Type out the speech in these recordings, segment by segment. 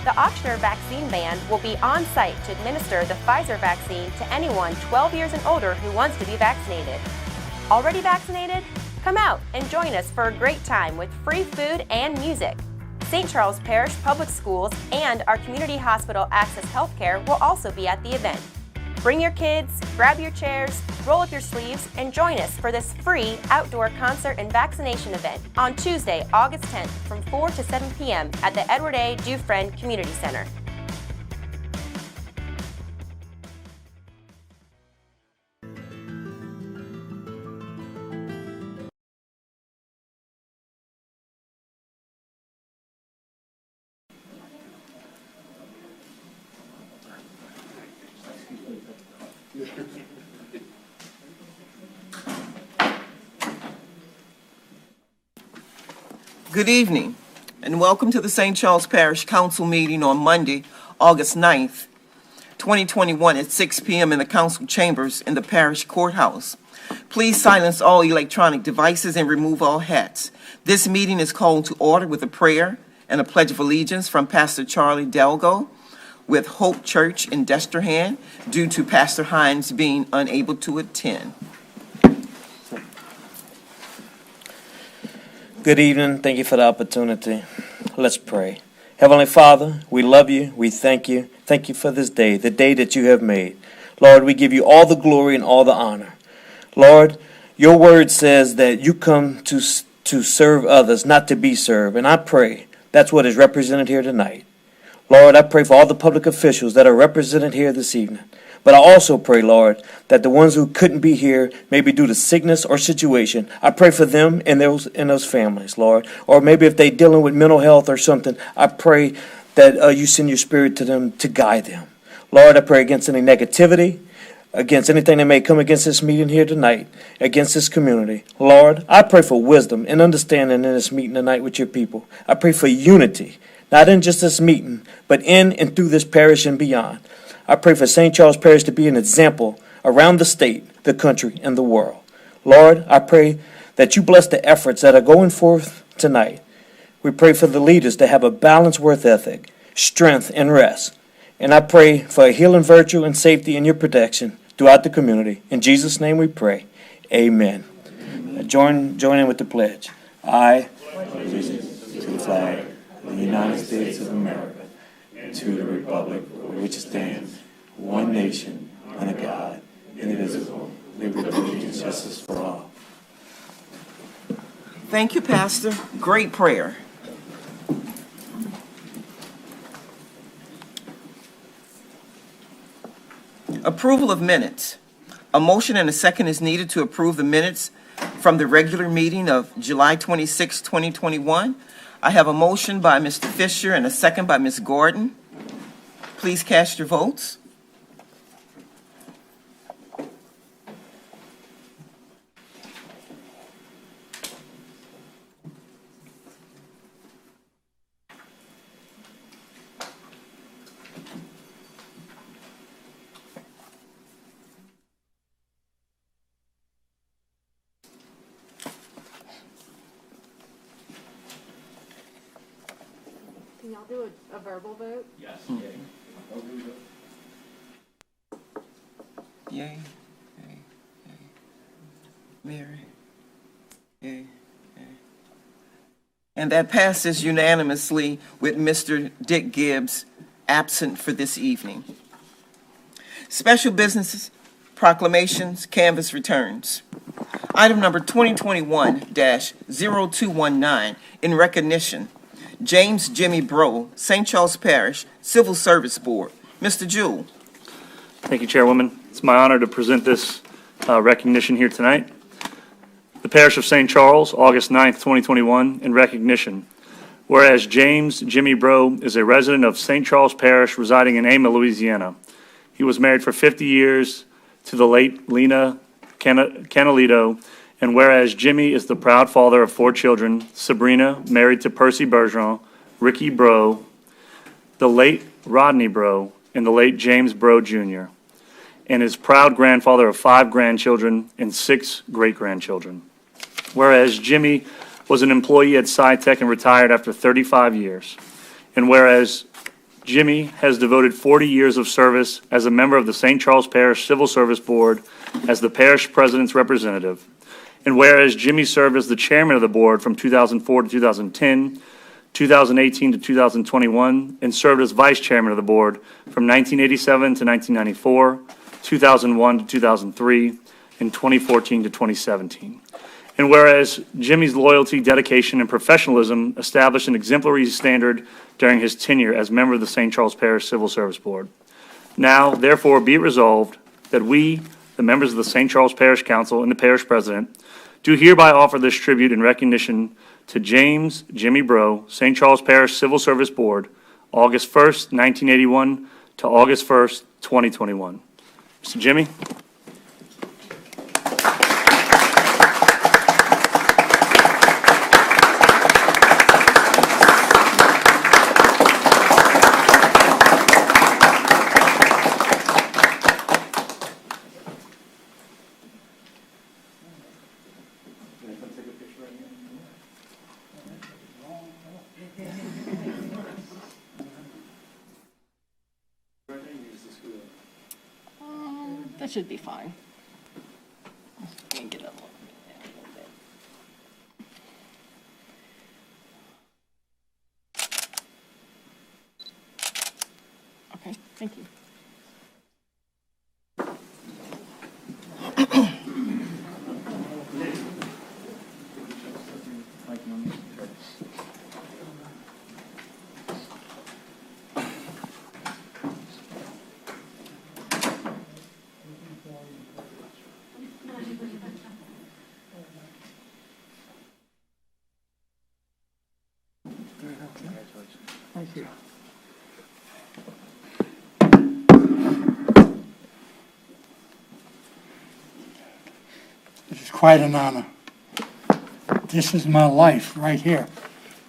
The Ochsner Vaccine Van will be on site to administer the Pfizer vaccine to anyone 12 years and older who wants to be vaccinated. Already vaccinated? Come out and join us for a great time with free food and music. St. Charles Parish Public Schools and our Community Hospital Access Healthcare will also be at the event. Bring your kids, grab your chairs, roll up your sleeves, and join us for this free outdoor concert and vaccination event on Tuesday, August 10th from 4 to 7 p.m. at the Edward A. Dufresne Community Center. Good evening, and welcome to the St. Charles Parish Council meeting on Monday, August 9th, 2021 at 6 p.m. in the council chambers in the parish courthouse. Please silence all electronic devices and remove all hats. This meeting is called to order with a prayer and a pledge of allegiance from Pastor Charlie Delgo with Hope Church in Destrehan due to Pastor Hines being unable to attend. Good evening. Thank you for the opportunity. Let's pray. Heavenly Father, we love you. We thank you. Thank you for this day, the day that you have made. Lord, we give you all the glory and all the honor. Lord, your word says that you come to serve others, not to be served. And I pray that's what is represented here tonight. Lord, I pray for all the public officials that are represented here this evening. But I also pray, Lord, that the ones who couldn't be here, maybe due to sickness or situation, I pray for them and those families, Lord. Or maybe if they're dealing with mental health or something, I pray that you send your spirit to them to guide them. Lord, I pray against any negativity, against anything that may come against this meeting here tonight, against this community. Lord, I pray for wisdom and understanding in this meeting tonight with your people. I pray for unity, not in just this meeting, but in and through this parish and beyond. I pray for St. Charles Parish to be an example around the state, the country, and the world. Lord, I pray that you bless the efforts that are going forth tonight. We pray for the leaders to have a balanced work ethic, strength, and rest. And I pray for a healing virtue and safety in your protection throughout the community. In Jesus' name we pray. Amen. Join in with the pledge. I pledge allegiance to the flag of the United States of America, and to the republic for which it stands, one nation, under God, indivisible, liberty and justice for all. Thank you, Pastor. Great prayer. Approval of minutes. A motion and a second is needed to approve the minutes from the regular meeting of July 26, 2021. I have a motion by Mr. Fisher and a second by Ms. Gordon. Please cast your votes. Can y'all do a verbal vote? Yes. Yay. Yay. Yay. Mary. Yay. Yay. And that passes unanimously with Mr. Dick Gibbs absent for this evening. Special businesses, proclamations, canvas returns. Item number 2021-0219, in recognition, James Jimmy Bro, St. Charles Parish, Civil Service Board. Mr. Jewell. Thank you, Chairwoman. It's my honor to present this recognition here tonight. The Parish of St. Charles, August 9th, 2021, in recognition. Whereas James Jimmy Bro is a resident of St. Charles Parish residing in Ama, Louisiana. He was married for 50 years to the late Lena Canalito, and whereas Jimmy is the proud father of 4 children, Sabrina, married to Percy Bergeron, Ricky Bro, the late Rodney Bro, and the late James Bro Jr., and is proud grandfather of 5 grandchildren and 6 great-grandchildren. Whereas Jimmy was an employee at SciTech and retired after 35 years, and whereas Jimmy has devoted 40 years of service as a member of the St. Charles Parish Civil Service Board as the parish president's representative. And whereas Jimmy served as the chairman of the board from 2004 to 2010, 2018 to 2021, and served as vice chairman of the board from 1987 to 1994, 2001 to 2003, and 2014 to 2017. And whereas Jimmy's loyalty, dedication, and professionalism established an exemplary standard during his tenure as member of the St. Charles Parish Civil Service Board. Now, therefore, be it resolved that we, the members of the St. Charles Parish Council and the parish president, do hereby offer this tribute in recognition to James Jimmy Bro, St. Charles Parish Civil Service Board, August 1st, 1981 to August 1st, 2021. Mr. Jimmy. That should be fine. Can't get up. Okay, thank you. Thank you. It is quite an honor. This is my life right here.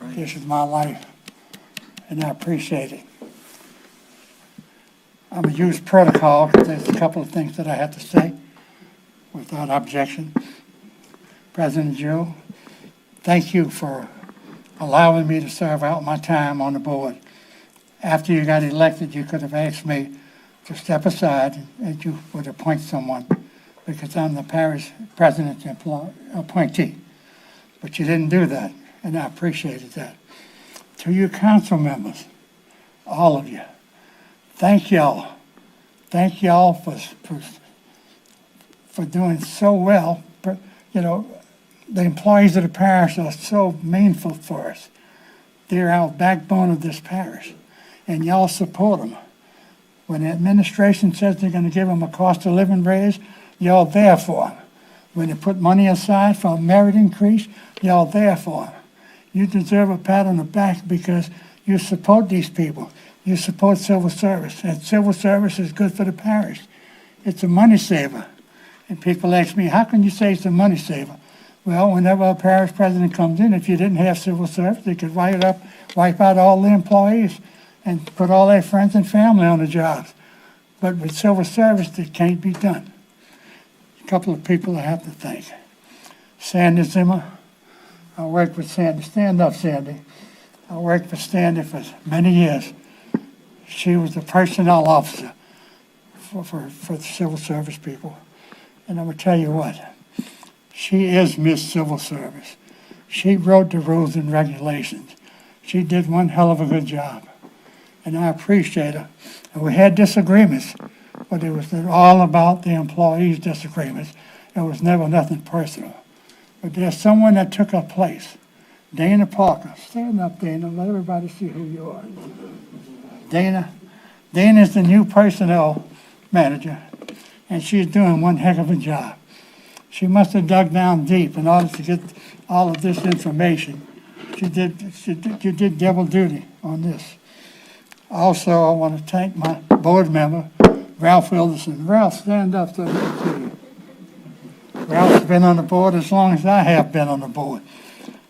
This is my life, and I appreciate it. I'm going to use protocol because there's a couple of things that I have to say without objection. President Joe, thank you for allowing me to serve out my time on the board. After you got elected, you could have asked me to step aside and you would appoint someone because I'm the parish president's appointee. But you didn't do that, and I appreciated that. To you council members, all of you, thank y'all. Thank y'all for doing so well. But, you know, the employees of the parish are so meaningful for us. They're our backbone of this parish, and y'all support them. When the administration says they're going to give them a cost of living raise, y'all there for them. When they put money aside for a merit increase, y'all there for them. You deserve a pat on the back because you support these people. You support civil service, and civil service is good for the parish. It's a money saver. And people ask me, how can you say it's a money saver? Well, whenever a parish president comes in, if you didn't have civil service, they could wipe out all the employees and put all their friends and family on the jobs. But with civil service, it can't be done. A couple of people I have to thank. Sandy Zimmer. I worked with Sandy. Stand up, Sandy. I worked with Sandy for many years. She was the personnel officer for the civil service people. And I'm going to tell you what. She is Miss Civil Service. She wrote the rules and regulations. She did one hell of a good job, and I appreciate her. And we had disagreements, but it was all about the employees' disagreements. It was never nothing personal. But there's someone that took her place, Dana Parker. Stand up, Dana. Let everybody see who you are. Dana is the new personnel manager, and she's doing one heck of a job. She must have dug down deep in order to get all of this information. You did double duty on this. Also, I want to thank my board member, Ralph Wilderson. Ralph, stand up so I can see you. Ralph's been on the board as long as I have been on the board,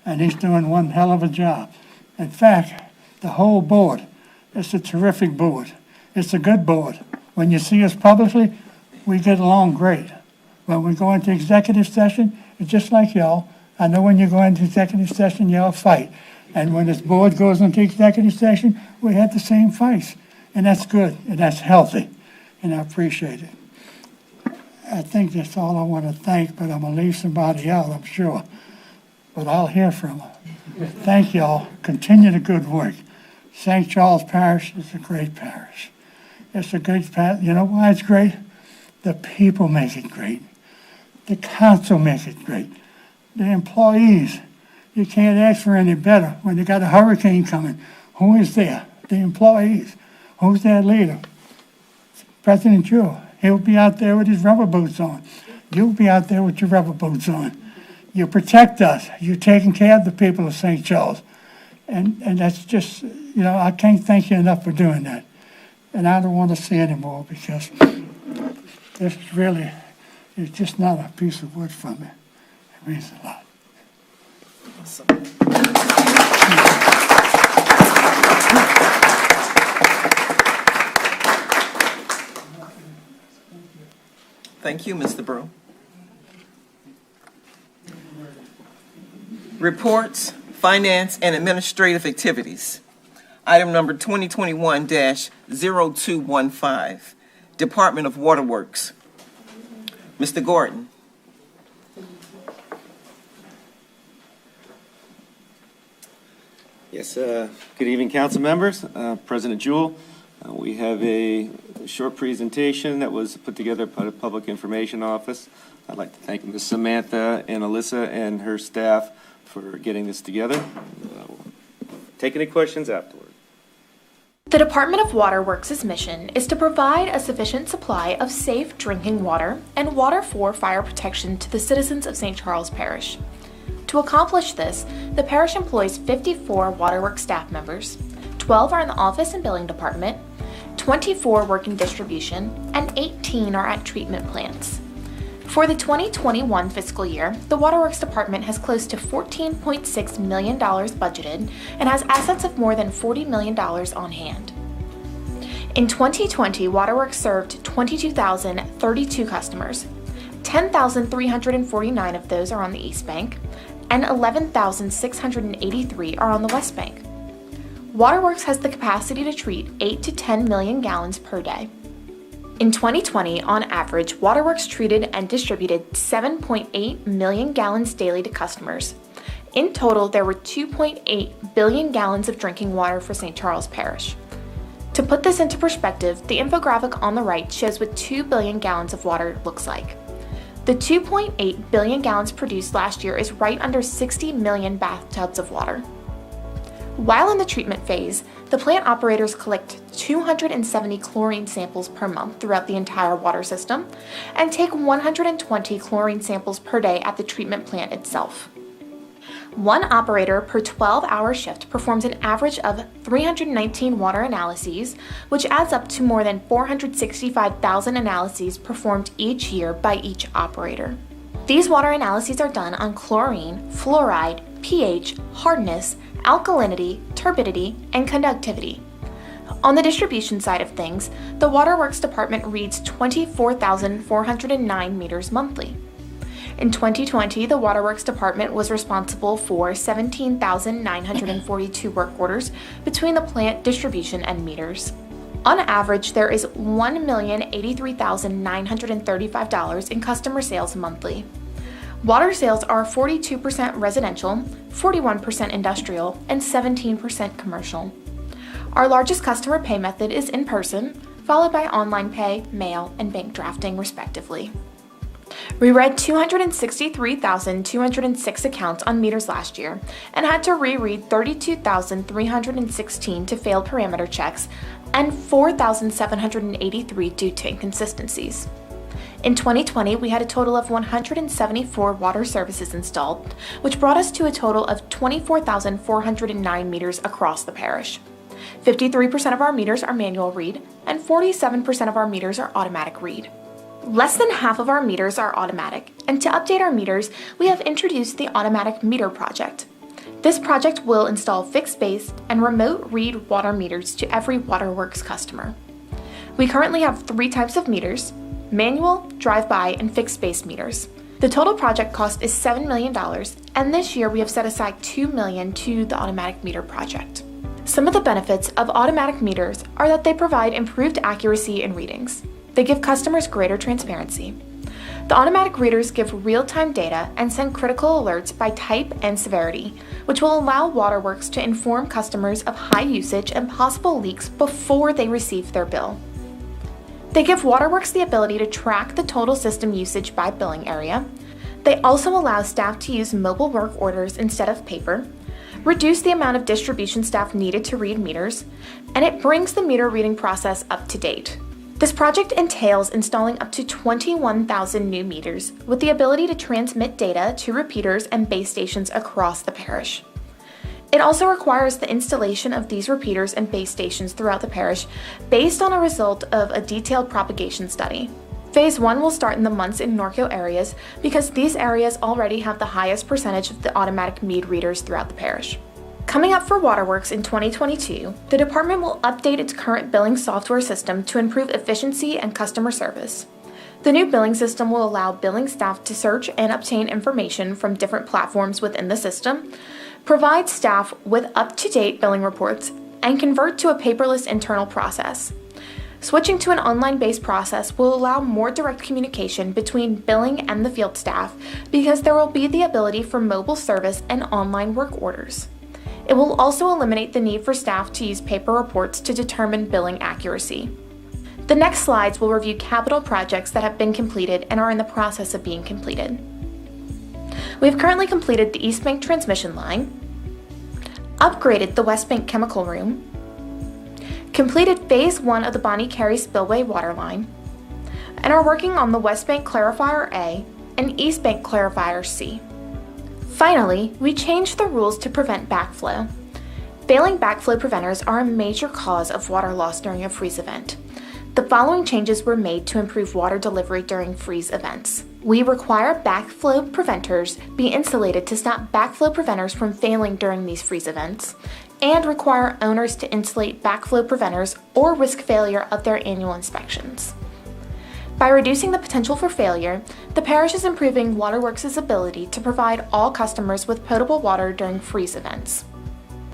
and he's doing one hell of a job. In fact, the whole board, it's a terrific board. It's a good board. When you see us publicly, we get along great. When we go into executive session, it's just like y'all. I know when you go into executive session, y'all fight. And when this board goes into executive session, we have the same fights. And that's good, and that's healthy, and I appreciate it. I think that's all I want to thank, but I'm going to leave somebody out, I'm sure. But I'll hear from them. Thank y'all. Continue the good work. St. Charles Parish is a great parish. It's a great parish. You know why it's great? The people make it great. The council makes it great. The employees. You can't ask for any better when you got a hurricane coming. Who is there? The employees. Who's their leader? President Jewell. He'll be out there with his rubber boots on. You'll be out there with your rubber boots on. You protect us. You're taking care of the people of St. Charles. And that's just, I can't thank you enough for doing that. And I don't want to see any more because this really is just not a piece of wood for me. It means a lot. Thank you, Mr. Brew. Reports, finance, and administrative activities. Item number 2021-0215, Department of Waterworks. Mr. Gordon. Yes, good evening, council members. President Jewell, we have a short presentation that was put together by the Public Information Office. I'd like to thank Ms. Samantha and Alyssa and her staff for getting this together. Take any questions afterward. The Department of Waterworks' mission is to provide a sufficient supply of safe drinking water and water for fire protection to the citizens of St. Charles Parish. To accomplish this, the parish employs 54 waterworks staff members, 12 are in the office and billing department, 24 work in distribution, and 18 are at treatment plants. For the 2021 fiscal year, the Waterworks Department has close to $14.6 million budgeted and has assets of more than $40 million on hand. In 2020, Waterworks served 22,032 customers. 10,349 of those are on the East Bank, and 11,683 are on the West Bank. Waterworks has the capacity to treat 8 to 10 million gallons per day. In 2020, on average, Waterworks treated and distributed 7.8 million gallons daily to customers. In total, there were 2.8 billion gallons of drinking water for St. Charles Parish. To put this into perspective, the infographic on the right shows what 2 billion gallons of water looks like. The 2.8 billion gallons produced last year is right under 60 million bathtubs of water. While in the treatment phase, the plant operators collect 270 chlorine samples per month throughout the entire water system and take 120 chlorine samples per day at the treatment plant itself. One operator per 12-hour shift performs an average of 319 water analyses, which adds up to more than 465,000 analyses performed each year by each operator. These water analyses are done on chlorine, fluoride, pH, hardness, alkalinity, turbidity, and conductivity. On the distribution side of things, the Waterworks Department reads 24,409 meters monthly. In 2020, the Waterworks Department was responsible for 17,942 work orders between the plant, distribution, and meters. On average, there is $1,083,935 in customer sales monthly. Water sales are 42% residential, 41% industrial, and 17% commercial. Our largest customer pay method is in person, followed by online pay, mail, and bank drafting, respectively. We read 263,206 accounts on meters last year and had to reread 32,316 to failed parameter checks and 4,783 due to inconsistencies. In 2020, we had a total of 174 water services installed, which brought us to a total of 24,409 meters across the parish. 53% of our meters are manual read, and 47% of our meters are automatic read. Less than half of our meters are automatic, and to update our meters, we have introduced the Automatic Meter Project. This project will install fixed-base and remote read water meters to every Waterworks customer. We currently have 3 types of meters: manual, drive-by, and fixed-base meters. The total project cost is $7 million, and this year we have set aside $2 million to the automatic meter project. Some of the benefits of automatic meters are that they provide improved accuracy in readings. They give customers greater transparency. The automatic readers give real-time data and send critical alerts by type and severity, which will allow Waterworks to inform customers of high usage and possible leaks before they receive their bill. They give Waterworks the ability to track the total system usage by billing area. They also allow staff to use mobile work orders instead of paper, reduce the amount of distribution staff needed to read meters, and it brings the meter reading process up to date. This project entails installing up to 21,000 new meters with the ability to transmit data to repeaters and base stations across the parish. It also requires the installation of these repeaters and base stations throughout the parish based on a result of a detailed propagation study. Phase 1 will start in the Muntz and Norco areas because these areas already have the highest percentage of the automatic meter readers throughout the parish. Coming up for Waterworks in 2022, the department will update its current billing software system to improve efficiency and customer service. The new billing system will allow billing staff to search and obtain information from different platforms within the system, provide staff with up-to-date billing reports, and convert to a paperless internal process. Switching to an online-based process will allow more direct communication between billing and the field staff because there will be the ability for mobile service and online work orders. It will also eliminate the need for staff to use paper reports to determine billing accuracy. The next slides will review capital projects that have been completed and are in the process of being completed. We have currently completed the East Bank transmission line, upgraded the West Bank chemical room, completed Phase 1 of the Bonnie Carey Spillway water line, and are working on the West Bank Clarifier A and East Bank Clarifier C. Finally, we changed the rules to prevent backflow. Failing backflow preventers are a major cause of water loss during a freeze event. The following changes were made to improve water delivery during freeze events. We require backflow preventers be insulated to stop backflow preventers from failing during these freeze events, and require owners to insulate backflow preventers or risk failure of their annual inspections. By reducing the potential for failure, the parish is improving Waterworks' ability to provide all customers with potable water during freeze events.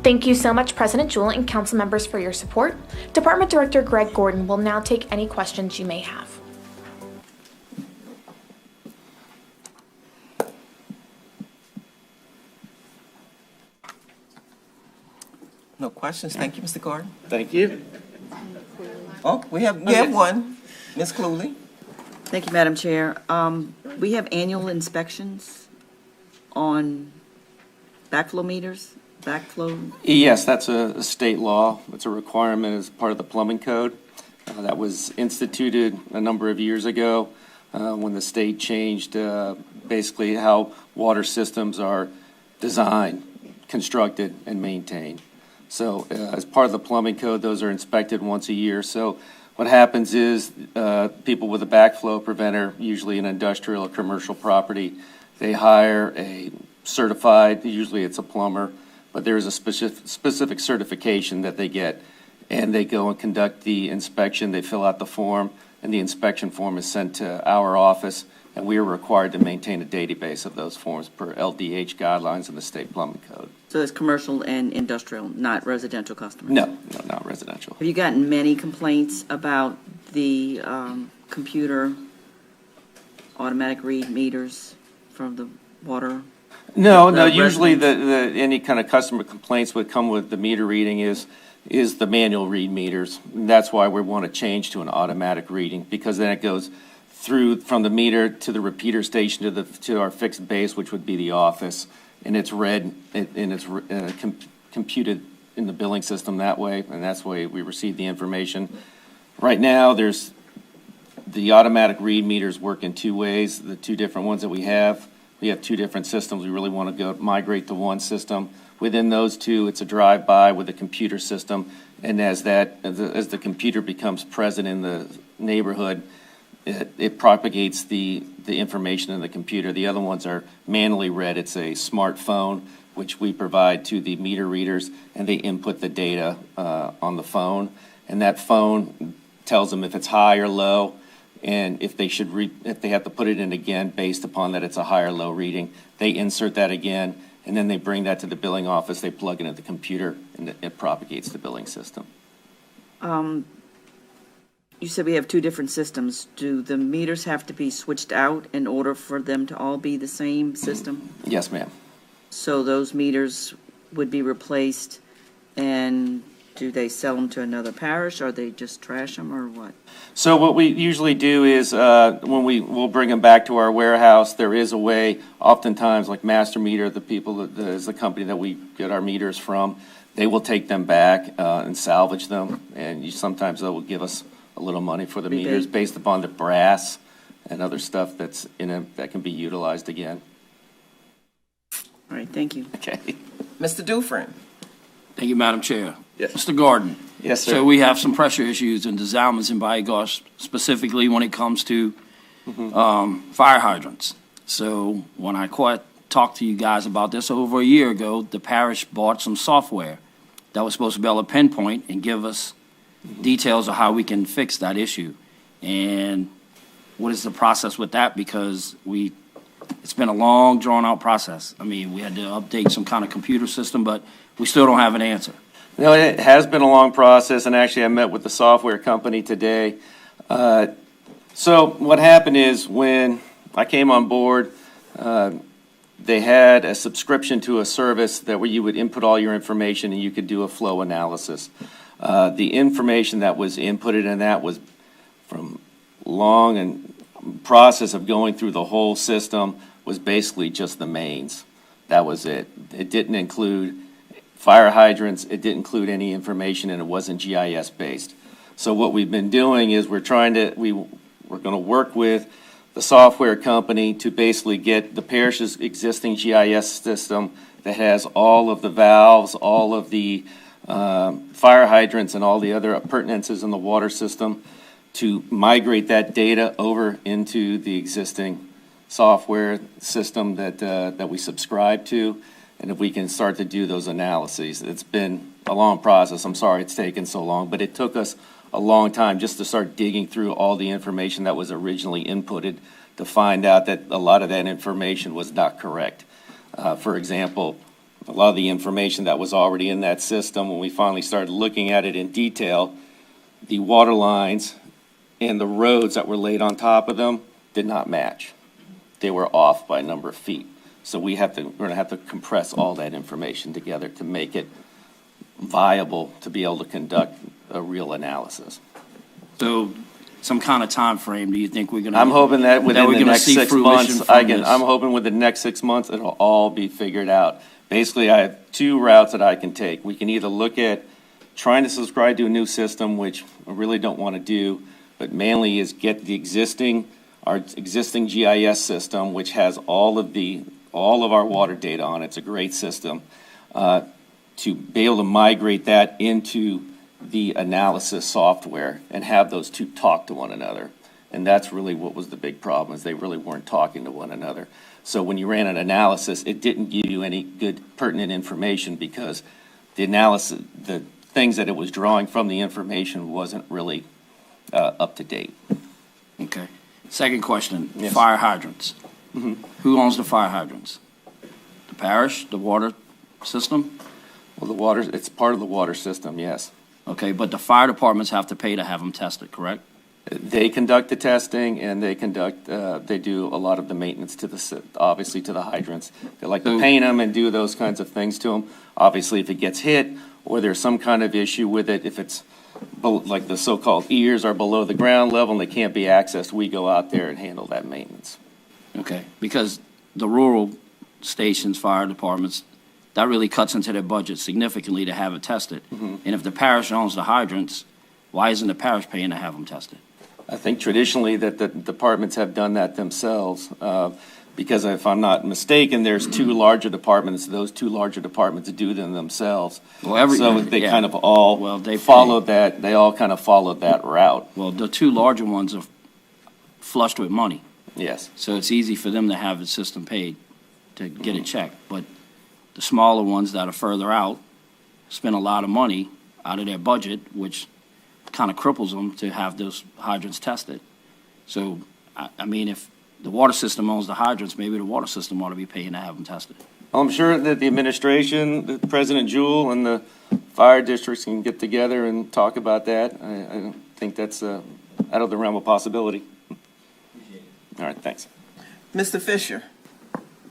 Thank you so much, President Jewell and council members, for your support. Department Director Greg Gordon will now take any questions you may have. No questions. Thank you, Mr. Gordon. Thank you. Oh, we have one. Ms. Cluley. Thank you, Madam Chair. We have annual inspections on backflow meters, backflow. Yes, that's a state law. It's a requirement as part of the plumbing code. That was instituted a number of years ago when the state changed basically how water systems are designed, constructed, and maintained. So as part of the plumbing code, those are inspected once a year. So what happens is people with a backflow preventer, usually an industrial or commercial property, they hire a certified, usually it's a plumber, but there is a specific certification that they get, and they go and conduct the inspection. They fill out the form, and the inspection form is sent to our office, and we are required to maintain a database of those forms per LDH guidelines in the state plumbing code. So it's commercial and industrial, not residential customers? No, not residential. Have you gotten many complaints about the computer automatic read meters from the water? No, usually any kind of customer complaints would come with the meter reading is the manual read meters. And that's why we want to change to an automatic reading, because then it goes through from the meter to the repeater station to our fixed base, which would be the office, and it's read and it's computed in the billing system that way, and that's the way we receive the information. Right now, there's the automatic read meters work in two ways. The two different ones that we have two different systems. We really want to migrate to one system. Within those two, it's a drive-by with a computer system, and as the computer becomes present in the neighborhood, it propagates the information in the computer. The other ones are manually read. It's a smartphone, which we provide to the meter readers, and they input the data on the phone, and that phone tells them if it's high or low. And if they if they have to put it in again based upon that it's a high or low reading, they insert that again, and then they bring that to the billing office, they plug it into the computer, and it propagates the billing system. You said we have two different systems. Do the meters have to be switched out in order for them to all be the same system? Yes, ma'am. So those meters would be replaced, and do they sell them to another parish, or they just trash them, or what? So what we usually do is, when we'll bring them back to our warehouse, there is a way, oftentimes, like Master Meter, the people, that is the company that we get our meters from, they will take them back and salvage them, and sometimes they will give us a little money for the meters based upon the brass and other stuff that's in them that can be utilized again. All right, thank you. Okay. Mr. Dufresne? Thank you, Madam Chair. Yes. Mr. Gordon. Yes, sir. So we have some pressure issues in the Zalmans and Bygos, specifically when it comes to fire hydrants. So when I talked to you guys about this over a year ago, the parish bought some software that was supposed to be able to pinpoint and give us details of how we can fix that issue. And what is the process with that? Because it's been a long, drawn-out process. I mean, we had to update some kind of computer system, but we still don't have an answer. No, it has been a long process, and actually I met with the software company today. So what happened is when I came on board, they had a subscription to a service where you would input all your information and you could do a flow analysis. The information that was inputted in that was from long and process of going through the whole system was basically just the mains. That was it. It didn't include fire hydrants, it didn't include any information, and it wasn't GIS based. So what we've been doing is we're going to work with the software company to basically get the parish's existing GIS system that has all of the valves, all of the fire hydrants, and all the other appurtenances in the water system, to migrate that data over into the existing software system that we subscribe to. And if we can start to do those analyses. It's been a long process. I'm sorry it's taken so long, but it took us a long time just to start digging through all the information that was originally inputted to find out that a lot of that information was not correct. For example, a lot of the information that was already in that system, when we finally started looking at it in detail, the water lines and the roads that were laid on top of them did not match. They were off by a number of feet. So we're going to have to compress all that information together to make it viable to be able to conduct a real analysis. So some kind of time frame, do you think we're going to? I'm hoping that within the next 6 months, I'm hoping within the next 6 months, it'll all be figured out. Basically, I have two routes that I can take. We can either look at trying to subscribe to a new system, which I really don't want to do, but mainly is get our existing GIS system, which has all of our water data on it. It's a great system, to be able to migrate that into the analysis software and have those two talk to one another. And that's really what was the big problem, is they really weren't talking to one another. So when you ran an analysis, it didn't give you any good pertinent information because the analysis, the things that it was drawing from the information wasn't really up to date. Okay. Second question, Yes. fire hydrants. Mm-hmm. Who owns the fire hydrants? The parish, the water system? Well, it's part of the water system, yes. Okay, but the fire departments have to pay to have them tested, correct? They conduct the testing, and they do a lot of the maintenance obviously to the hydrants. They like to paint them and do those kinds of things to them. Obviously, if it gets hit or there's some kind of issue with it, if it's like the so-called ears are below the ground level and they can't be accessed, we go out there and handle that maintenance. Okay, because the rural stations, fire departments, that really cuts into their budget significantly to have it tested. Mm-hmm. And if the parish owns the hydrants, why isn't the parish paying to have them tested? I think traditionally that the departments have done that themselves, because if I'm not mistaken, there's two larger departments. Those two larger departments do them themselves. Well, so they yeah. kind of all They followed that. They all kind of followed that route. Well, the two larger ones are flushed with money, Yes. so it's easy for them to have the system paid to get it checked. But the smaller ones that are further out spend a lot of money out of their budget, which kind of cripples them to have those hydrants tested. So, I mean, if the water system owns the hydrants, maybe the water system ought to be paying to have them tested. I'm sure that the administration, President Jewell, and the fire districts can get together and talk about that. I don't think that's out of the realm of possibility. All right, thanks. Mr. Fisher.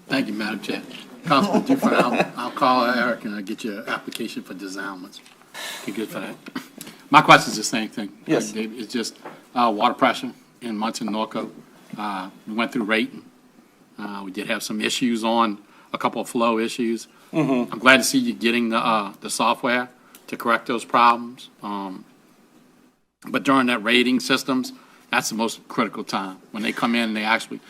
Thank you, Madam Chair. Councilman Dufresne, I'll call Eric and I'll get your application for disarmament. You're good for that. My question is the same thing. Yes. David, it's just water pressure in Munson, Norco. We went through rating. We did have some issues on a couple of flow issues. Mm-hmm. I'm glad to see you getting the software to correct those problems. But during that rating systems, that's the most critical time. When they come in, we actually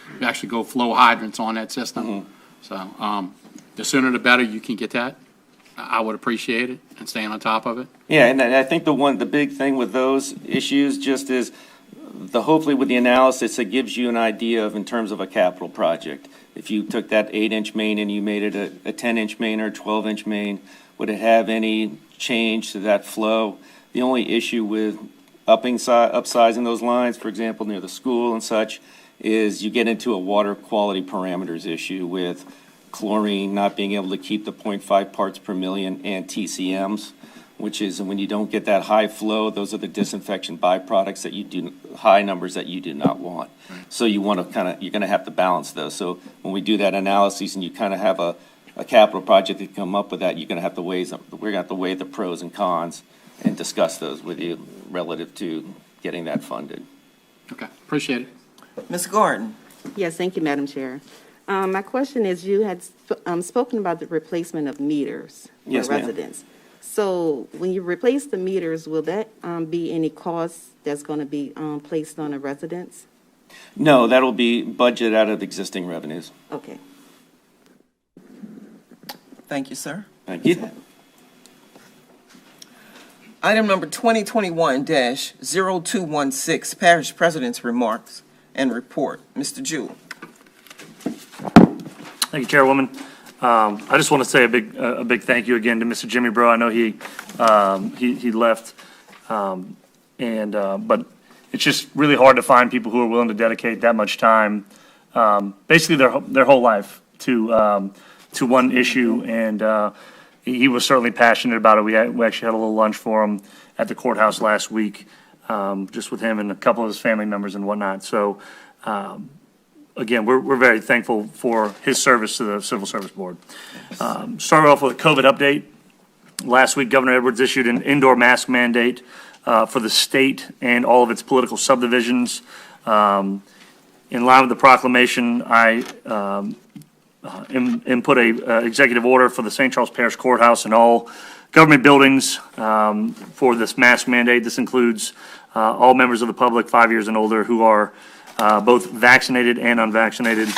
go flow hydrants on that system. Mm-hmm. So the sooner the better you can get that. I would appreciate it and staying on top of it. Yeah, and I think the big thing with those issues just is hopefully with the analysis, it gives you an idea of in terms of a capital project. If you took that 8-inch main and you made it a 10-inch main or a 12-inch main, would it have any change to that flow? The only issue with upsizing those lines, for example, near the school and such, is you get into a water quality parameters issue with chlorine not being able to keep the 0.5 parts per million and TCMs, which is when you don't get that high flow, those are the disinfection byproducts that you do, high numbers that you do not want. So you want to you're going to have to balance those. So when we do that analysis and you kind of have a capital project to come up with that, you're going to have to we're going to have to weigh the pros and cons and discuss those with you relative to getting that funded. Okay, appreciate it. Ms. Gordon. Yes, thank you, Madam Chair. My question is, you had spoken about the replacement of meters for Yes, ma'am. residents. So when you replace the meters, will that be any cost that's going to be placed on the residents? No, that'll be budgeted out of existing revenues. Okay. Thank you, sir. Thank you. Item number 2021-0216, Parish President's Remarks and Report. Mr. Jewell. Thank you, Chairwoman. I just want to say a big thank you again to Mr. Jimmy Bro. I know he left, but it's just really hard to find people who are willing to dedicate that much time, basically their whole life to one issue. And he was certainly passionate about it. We actually had a little lunch for him at the courthouse last week, just with him and a couple of his family members and whatnot. So. Again, we're very thankful for his service to the Civil Service Board. Started off with a COVID update. Last week, Governor Edwards issued an indoor mask mandate for the state and all of its political subdivisions. In line with the proclamation, I input a executive order for the St. Charles Parish Courthouse and all government buildings for this mask mandate. This includes all members of the public 5 years and older who are both vaccinated and unvaccinated.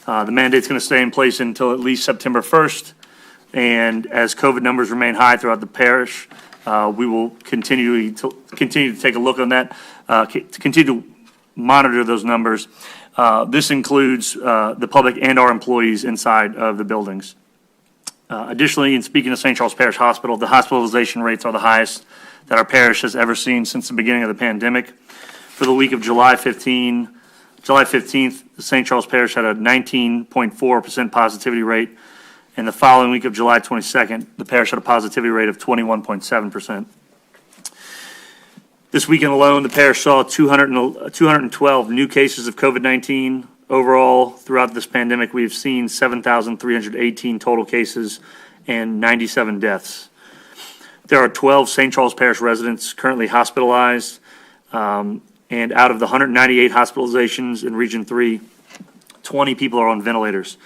The mandate's going to stay in place until at least September 1st. And as COVID numbers remain high throughout the parish, we will continue to take a look on that, to continue to monitor those numbers. This includes the public and our employees inside of the buildings. Additionally, in speaking of St. Charles Parish Hospital, the hospitalization rates are the highest that our parish has ever seen since the beginning of the pandemic. For the week of July 15th, the St. Charles Parish had a 19.4% positivity rate, and the following week of July 22nd, the parish had a positivity rate of 21.7%. This weekend alone, the parish saw 212 new cases of COVID-19. Overall, throughout this pandemic, we've seen 7,318 total cases and 97 deaths. There are 12 St. Charles Parish residents currently hospitalized. And out of the 198 hospitalizations in Region 3, 20 people are on ventilators.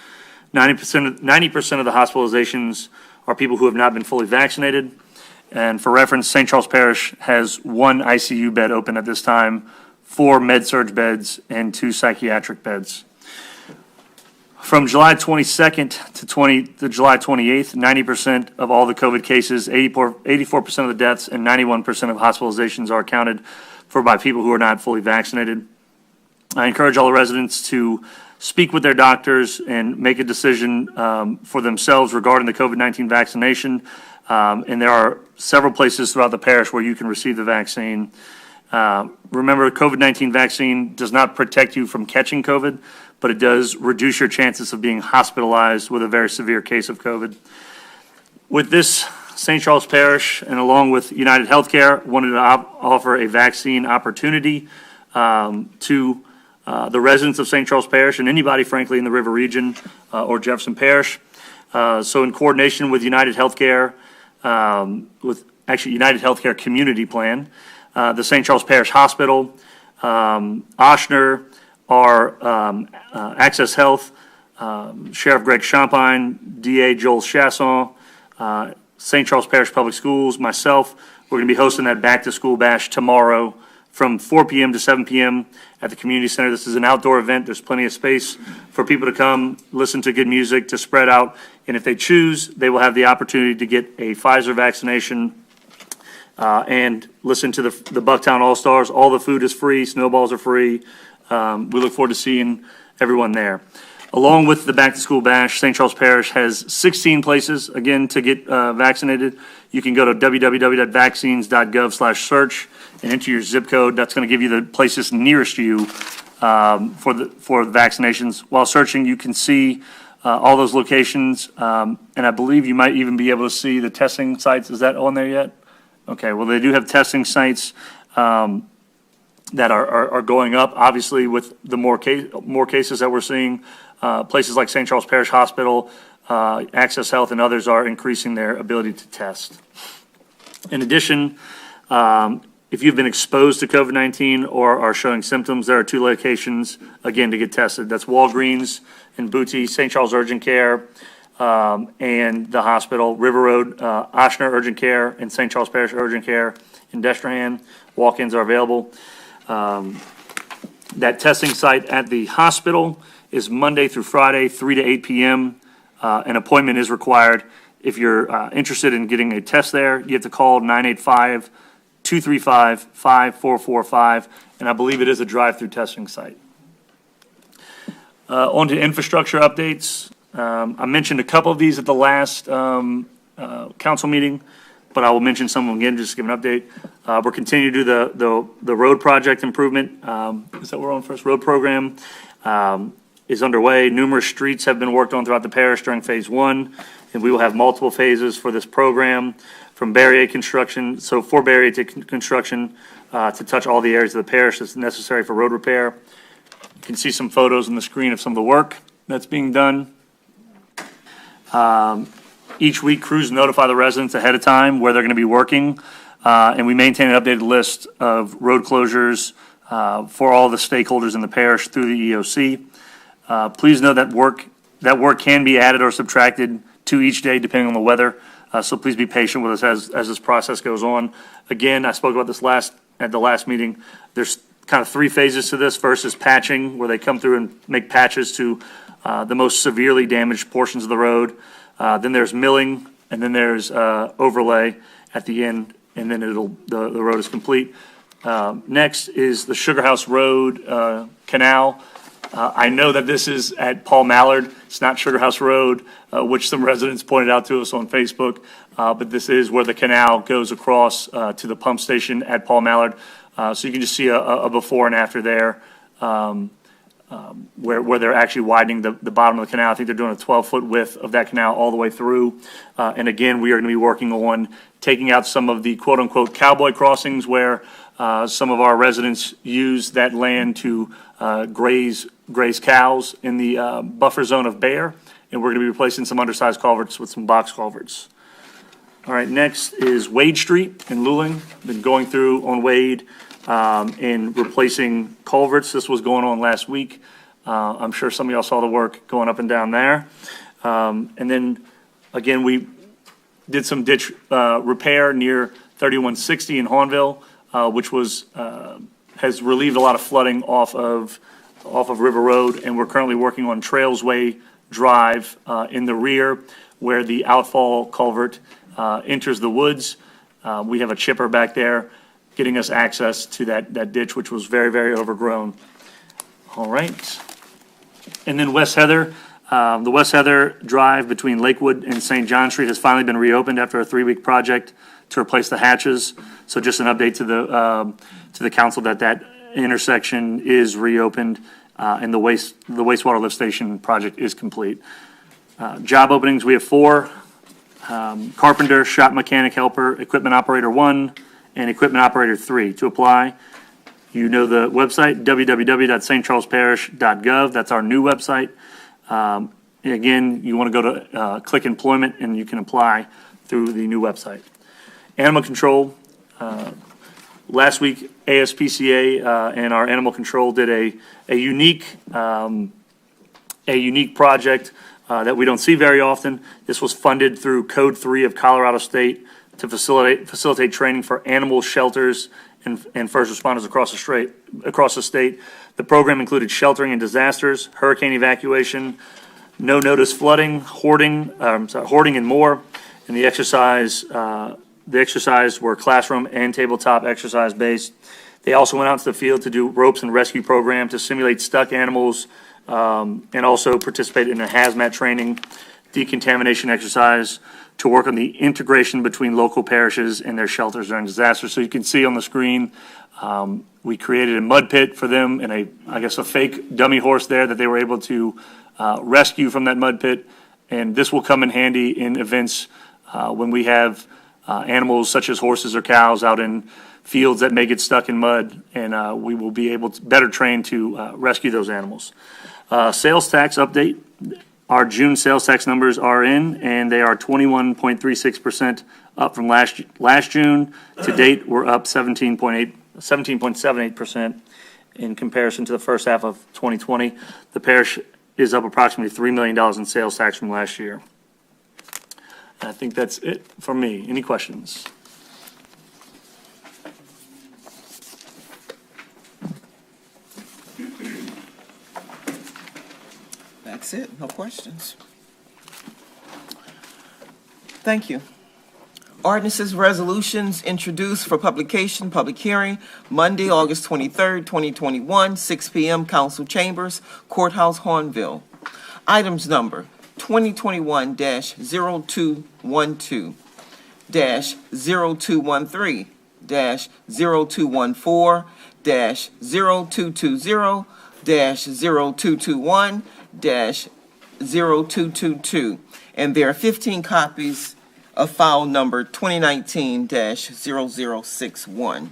90% of the hospitalizations are people who have not been fully vaccinated. And for reference, St. Charles Parish has 1 ICU bed open at this time, 4 med-surg beds, and 2 psychiatric beds. From July 22nd to July 28th, 90% of all the COVID cases, 84% of the deaths, and 91% of hospitalizations are accounted for by people who are not fully vaccinated. I encourage all the residents to speak with their doctors and make a decision for themselves regarding the COVID-19 vaccination. And there are several places throughout the parish where you can receive the vaccine. Remember, COVID-19 vaccine does not protect you from catching COVID, but it does reduce your chances of being hospitalized with a very severe case of COVID. With this, St. Charles Parish, and along with United Healthcare, wanted to offer a vaccine opportunity to the residents of St. Charles Parish and anybody, frankly, in the River Region or Jefferson Parish. So in coordination with United Healthcare, United Healthcare Community Plan, the St. Charles Parish Hospital, Ochsner, our Access Health, Sheriff Greg Champagne, DA Joel Chasson, St. Charles Parish Public Schools, myself, we're going to be hosting that Back to School Bash tomorrow from 4 p.m. to 7 p.m. at the community center. This is an outdoor event. There's plenty of space for people to come, listen to good music, to spread out. And if they choose, they will have the opportunity to get a Pfizer vaccination and listen to the Bucktown All-Stars. All the food is free. Snowballs are free. We look forward to seeing everyone there. Along with the Back to School Bash, St. Charles Parish has 16 places, again, to get vaccinated. You can go to www.vaccines.gov/search and enter your zip code. That's going to give you the places nearest you for the vaccinations. While searching, you can see all those locations, and I believe you might even be able to see the testing sites. Is that on there yet? Okay, well, they do have testing sites that are going up, obviously, with the more cases that we're seeing. Places like St. Charles Parish Hospital, Access Health, and others are increasing their ability to test. In addition, if you've been exposed to COVID-19 or are showing symptoms, there are 2 locations, again, to get tested. That's Walgreens in Booty, St. Charles Urgent Care, and the hospital, River Road, Ochsner Urgent Care, and St. Charles Parish Urgent Care in Destrehan. Walk-ins are available. That testing site at the hospital is Monday through Friday, 3 to 8 p.m. An appointment is required. If you're interested in getting a test there, you have to call 985-235-5445, and I believe it is a drive-through testing site. On to infrastructure updates. I mentioned a couple of these at the last council meeting, but I will mention some of them again just to give an update. We're continuing to do the road project improvement. Is that what we're on first? Road program is underway. Numerous streets have been worked on throughout the parish during phase 1, and we will have multiple phases for this program from barrier construction, so for barrier construction to touch all the areas of the parish that's necessary for road repair. You can see some photos on the screen of some of the work that's being done. Each week, crews notify the residents ahead of time where they're going to be working, and we maintain an updated list of road closures for all the stakeholders in the parish through the EOC. Please know that work can be added or subtracted to each day depending on the weather, so please be patient with us as this process goes on. Again, I spoke about this at the last meeting. There's kind of 3 phases to this. First is patching, where they come through and make patches to the most severely damaged portions of the road. Then there's milling, and then there's overlay at the end, and then the road is complete. Next is the Sugar House Road Canal. I know that this is at Paul Mallard. It's not Sugar House Road, which some residents pointed out to us on Facebook, but this is where the canal goes across to the pump station at Paul Mallard. So you can just see a before and after there. Where they're actually widening the bottom of the canal. I think they're doing a 12-foot width of that canal all the way through. And again, we are going to be working on taking out some of the quote-unquote cowboy crossings where some of our residents use that land to graze cows in the buffer zone of Bear. And we're going to be replacing some undersized culverts with some box culverts. All right, next is Wade Street in Luling. Been going through on Wade and replacing culverts. This was going on last week. I'm sure some of y'all saw the work going up and down there. And then, again, we did some ditch repair near 3160 in Hawnville, which has relieved a lot of flooding off of River Road, and we're currently working on Trailsway Drive in the rear where the outfall culvert enters the woods. We have a chipper back there getting us access to that ditch, which was very, very overgrown. All right. And then West Heather. The West Heather Drive between Lakewood and St. John Street has finally been reopened after a 3-week project to replace the hatches. So just an update to the council that intersection is reopened, and the wastewater lift station project is complete. Job openings, we have 4, carpenter, shop mechanic helper, equipment operator 1, and equipment operator 3. To apply, you know the website, www.stcharlesparish.gov. That's our new website. Again, you want to go to click employment, and you can apply through the new website. Animal control. Last week, ASPCA and our animal control did a unique project that we don't see very often. This was funded through Code 3 of Colorado State to facilitate training for animal shelters and first responders across the state. The program included sheltering in disasters, hurricane evacuation, no-notice flooding, hoarding and more. And the exercise were classroom and tabletop exercise based. They also went out to the field to do ropes and rescue program to simulate stuck animals, and also participate in a hazmat training, decontamination exercise to work on the integration between local parishes and their shelters during disasters. So you can see on the screen, we created a mud pit for them and a fake dummy horse there that they were able to rescue from that mud pit. And this will come in handy in events when we have animals such as horses or cows out in fields that may get stuck in mud, and we will be able to better train to rescue those animals. Sales tax update. Our June sales tax numbers are in, and they are 21.36% up from last June. To date, we're up 17.78% in comparison to the first half of 2020. The parish is up approximately $3 million in sales tax from last year. And I think that's it for me. Any questions? That's it. No questions. Thank you. Ordinances, resolutions introduced for publication, public hearing, Monday, August 23rd, 2021, 6 p.m., council chambers, courthouse, Hornville. Items number 2021-0212, -0213, -0214, -0220, -0221, -0222, and there are 15 copies of file number 2019-0061.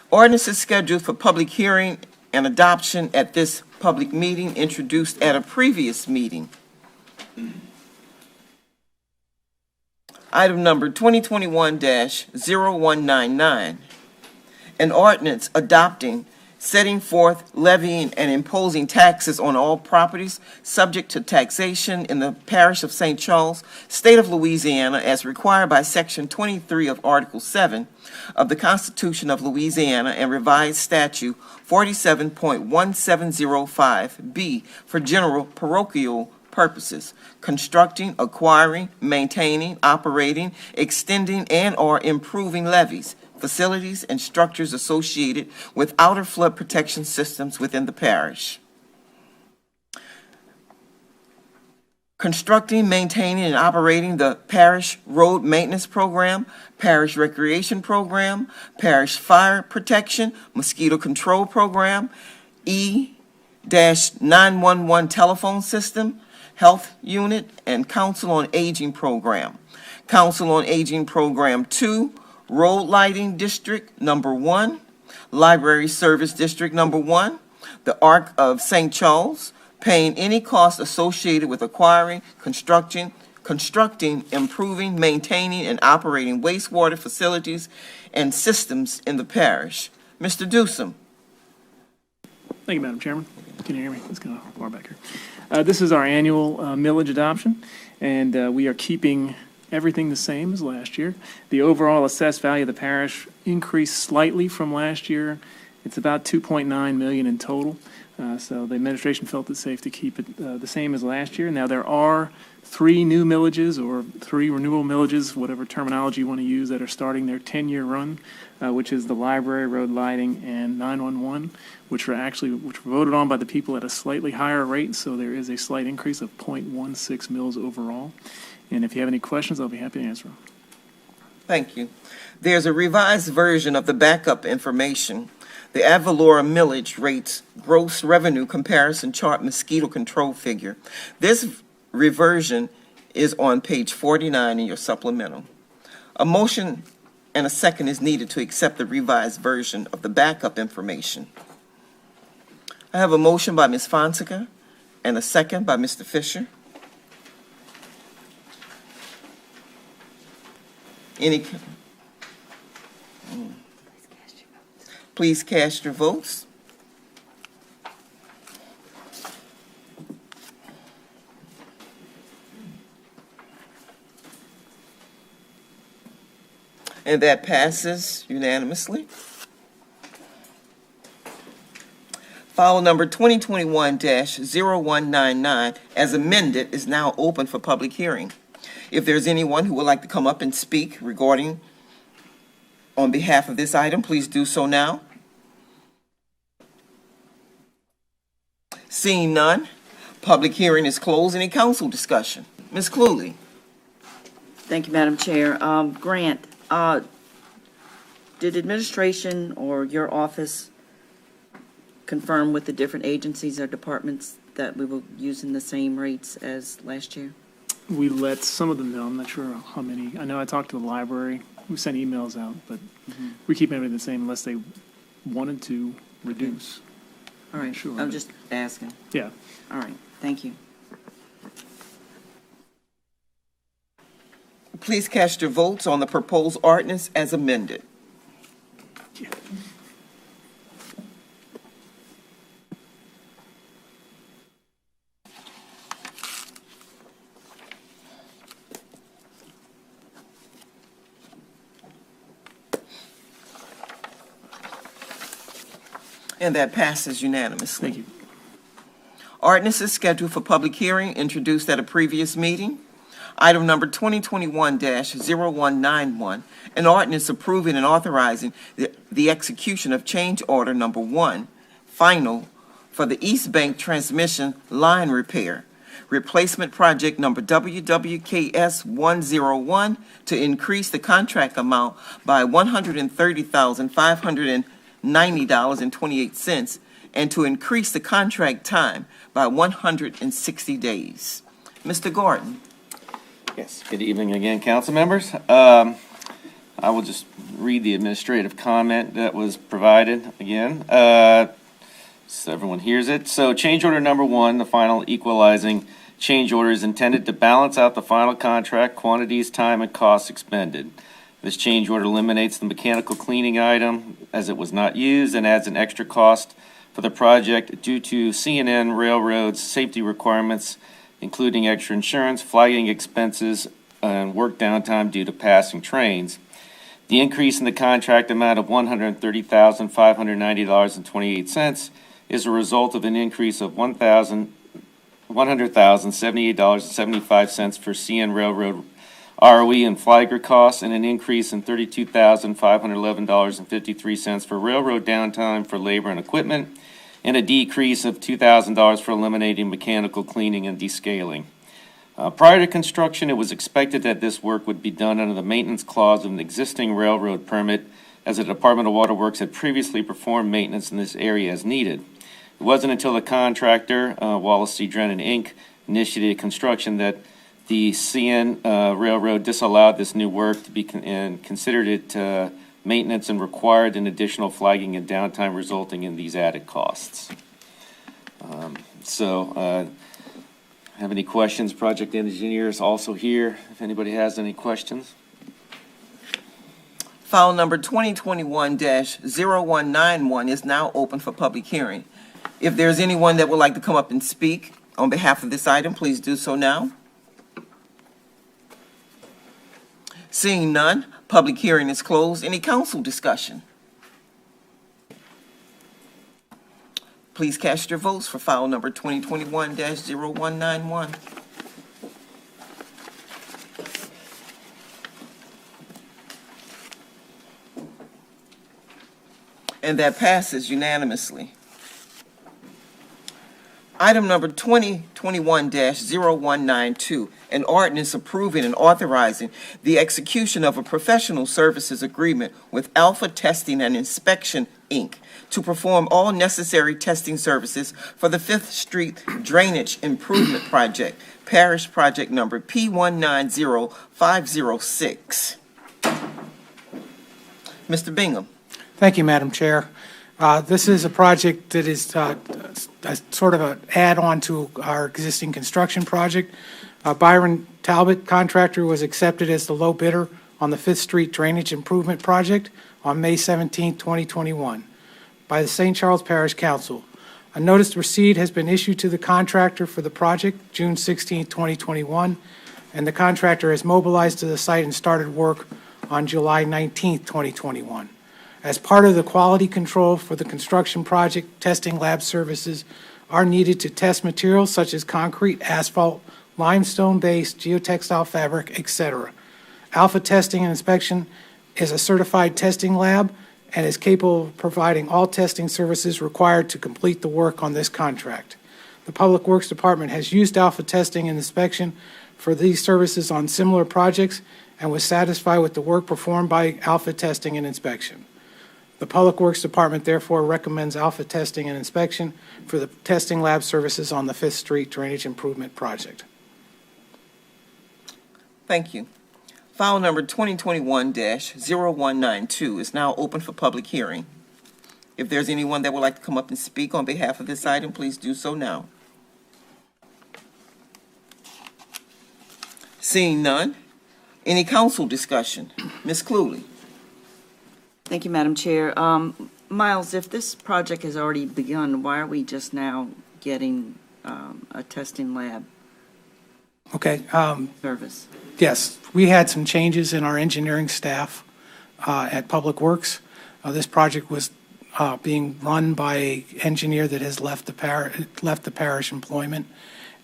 Ordinance is scheduled for public hearing and adoption at this public meeting, introduced at a previous meeting. Item number 2021-0199, an ordinance adopting, setting forth, levying, and imposing taxes on all properties subject to taxation in the Parish of St. Charles, State of Louisiana, as required by Section 23 of Article 7 of the Constitution of Louisiana and revised statute 47.1705B for general parochial purposes, constructing, acquiring, maintaining, operating, extending, and/or improving levees, facilities, and structures associated with outer flood protection systems within the parish. Constructing, maintaining, and operating the parish road maintenance program, parish recreation program, parish fire protection, mosquito control program, E-911 telephone system, health unit, and Council on Aging program. Council on Aging Program 2, Road Lighting District Number 1, Library Service District Number 1, the Arc of St. Charles, paying any cost associated with acquiring, constructing, improving, maintaining, and operating wastewater facilities and systems in the parish. Mr. Dewsome. Thank you, Madam Chairman. Can you hear me? It's kind of far back here. This is our annual millage adoption, and we are keeping everything the same as last year. The overall assessed value of the parish increased slightly from last year. It's about $2.9 million in total. So the administration felt it safe to keep it the same as last year. Now there are 3 new millages or 3 renewal millages, whatever terminology you want to use, that are starting their 10-year run, which is the library, road lighting, and 911, which were voted on by the people at a slightly higher rate. So there is a slight increase of 0.16 mils overall. And if you have any questions, I'll be happy to answer them. Thank you. There's a revised version of the backup information, the ad valorem millage rates gross revenue comparison chart mosquito control figure. This reversion is on page 49 in your supplemental. A motion and a second is needed to accept the revised version of the backup information. I have a motion by Ms. Fonseca and a second by Mr. Fisher. Please cast your votes. And that passes unanimously. File number 2021-0199, as amended, is now open for public hearing. If there's anyone who would like to come up and speak regarding on behalf of this item, please do so now. Seeing none, public hearing is closed. Any council discussion? Ms. Cluley. Thank you, Madam Chair. Grant, did administration or your office confirm with the different agencies or departments that we will using the same rates as last year? We let some of them know. I'm not sure how many. I know I talked to the library. We sent emails out, but we keep everything the same unless they wanted to reduce. All right, Sure. I'm just asking. Yeah. All right, thank you. Please cast your votes on the proposed ordinance as amended. Yeah. And that passes unanimously. Thank you. Ordinance is scheduled for public hearing, introduced at a previous meeting. Item number 2021-0191, an ordinance approving and authorizing the execution of change order number 1, final, for the East Bank transmission line repair, replacement project number WWKS 101, to increase the contract amount by $130,590.28, and to increase the contract time by 160 days. Mr. Gordon. Yes, good evening again, council members. I will just read the administrative comment that was provided again, so everyone hears it. So change order number 1, the final equalizing change order, is intended to balance out the final contract quantities, time, and costs expended. This change order eliminates the mechanical cleaning item as it was not used and adds an extra cost for the project due to CNN Railroad's safety requirements, including extra insurance, flagging expenses, and work downtime due to passing trains. The increase in the contract amount of $130,590.28 is a result of an increase of $100,078.75 for CN Railroad ROE and flagger costs, and an increase in $32,511.53 for railroad downtime for labor and equipment, and a decrease of $2,000 for eliminating mechanical cleaning and descaling. Prior to construction, it was expected that this work would be done under the maintenance clause of an existing railroad permit, as the Department of Water Works had previously performed maintenance in this area as needed. It wasn't until the contractor, Wallace C. Drennan, Inc., initiated construction that the CN Railroad disallowed this new work to be and considered it maintenance and required an additional flagging and downtime, resulting in these added costs. Have any questions? Project engineer is also here if anybody has any questions. File number 2021-0191 is now open for public hearing. If there's anyone that would like to come up and speak on behalf of this item, please do so now. Seeing none, public hearing is closed. Any council discussion? Please cast your votes for file number 2021-0191. And that passes unanimously. Item number 2021-0192, an ordinance approving and authorizing the execution of a professional services agreement with Alpha Testing and Inspection, Inc., to perform all necessary testing services for the Fifth Street Drainage Improvement Project, Parish Project Number P190506. Mr. Bingham. Thank you, Madam Chair. This is a project that is sort of an add-on to our existing construction project. Byron Talbot, contractor, was accepted as the low bidder on the Fifth Street Drainage Improvement Project on May 17, 2021, by the St. Charles Parish Council. A notice to proceed has been issued to the contractor for the project June 16, 2021, and the contractor has mobilized to the site and started work on July 19, 2021. As part of the quality control for the construction project, testing lab services are needed to test materials such as concrete, asphalt, limestone base, geotextile fabric, etc. Alpha Testing and Inspection is a certified testing lab and is capable of providing all testing services required to complete the work on this contract. The Public Works Department has used Alpha Testing and Inspection for these services on similar projects and was satisfied with the work performed by Alpha Testing and Inspection. The Public Works Department therefore recommends Alpha Testing and Inspection for the testing lab services on the Fifth Street Drainage Improvement Project. Thank you. File number 2021-0192 is now open for public hearing. If there's anyone that would like to come up and speak on behalf of this item, please do so now. Seeing none, any council discussion? Ms. Cluley. Thank you, Madam Chair. Miles, if this project has already begun, why are we just now getting a testing lab Okay. service? Yes, we had some changes in our engineering staff at Public Works. This project was being run by an engineer that has left the parish employment,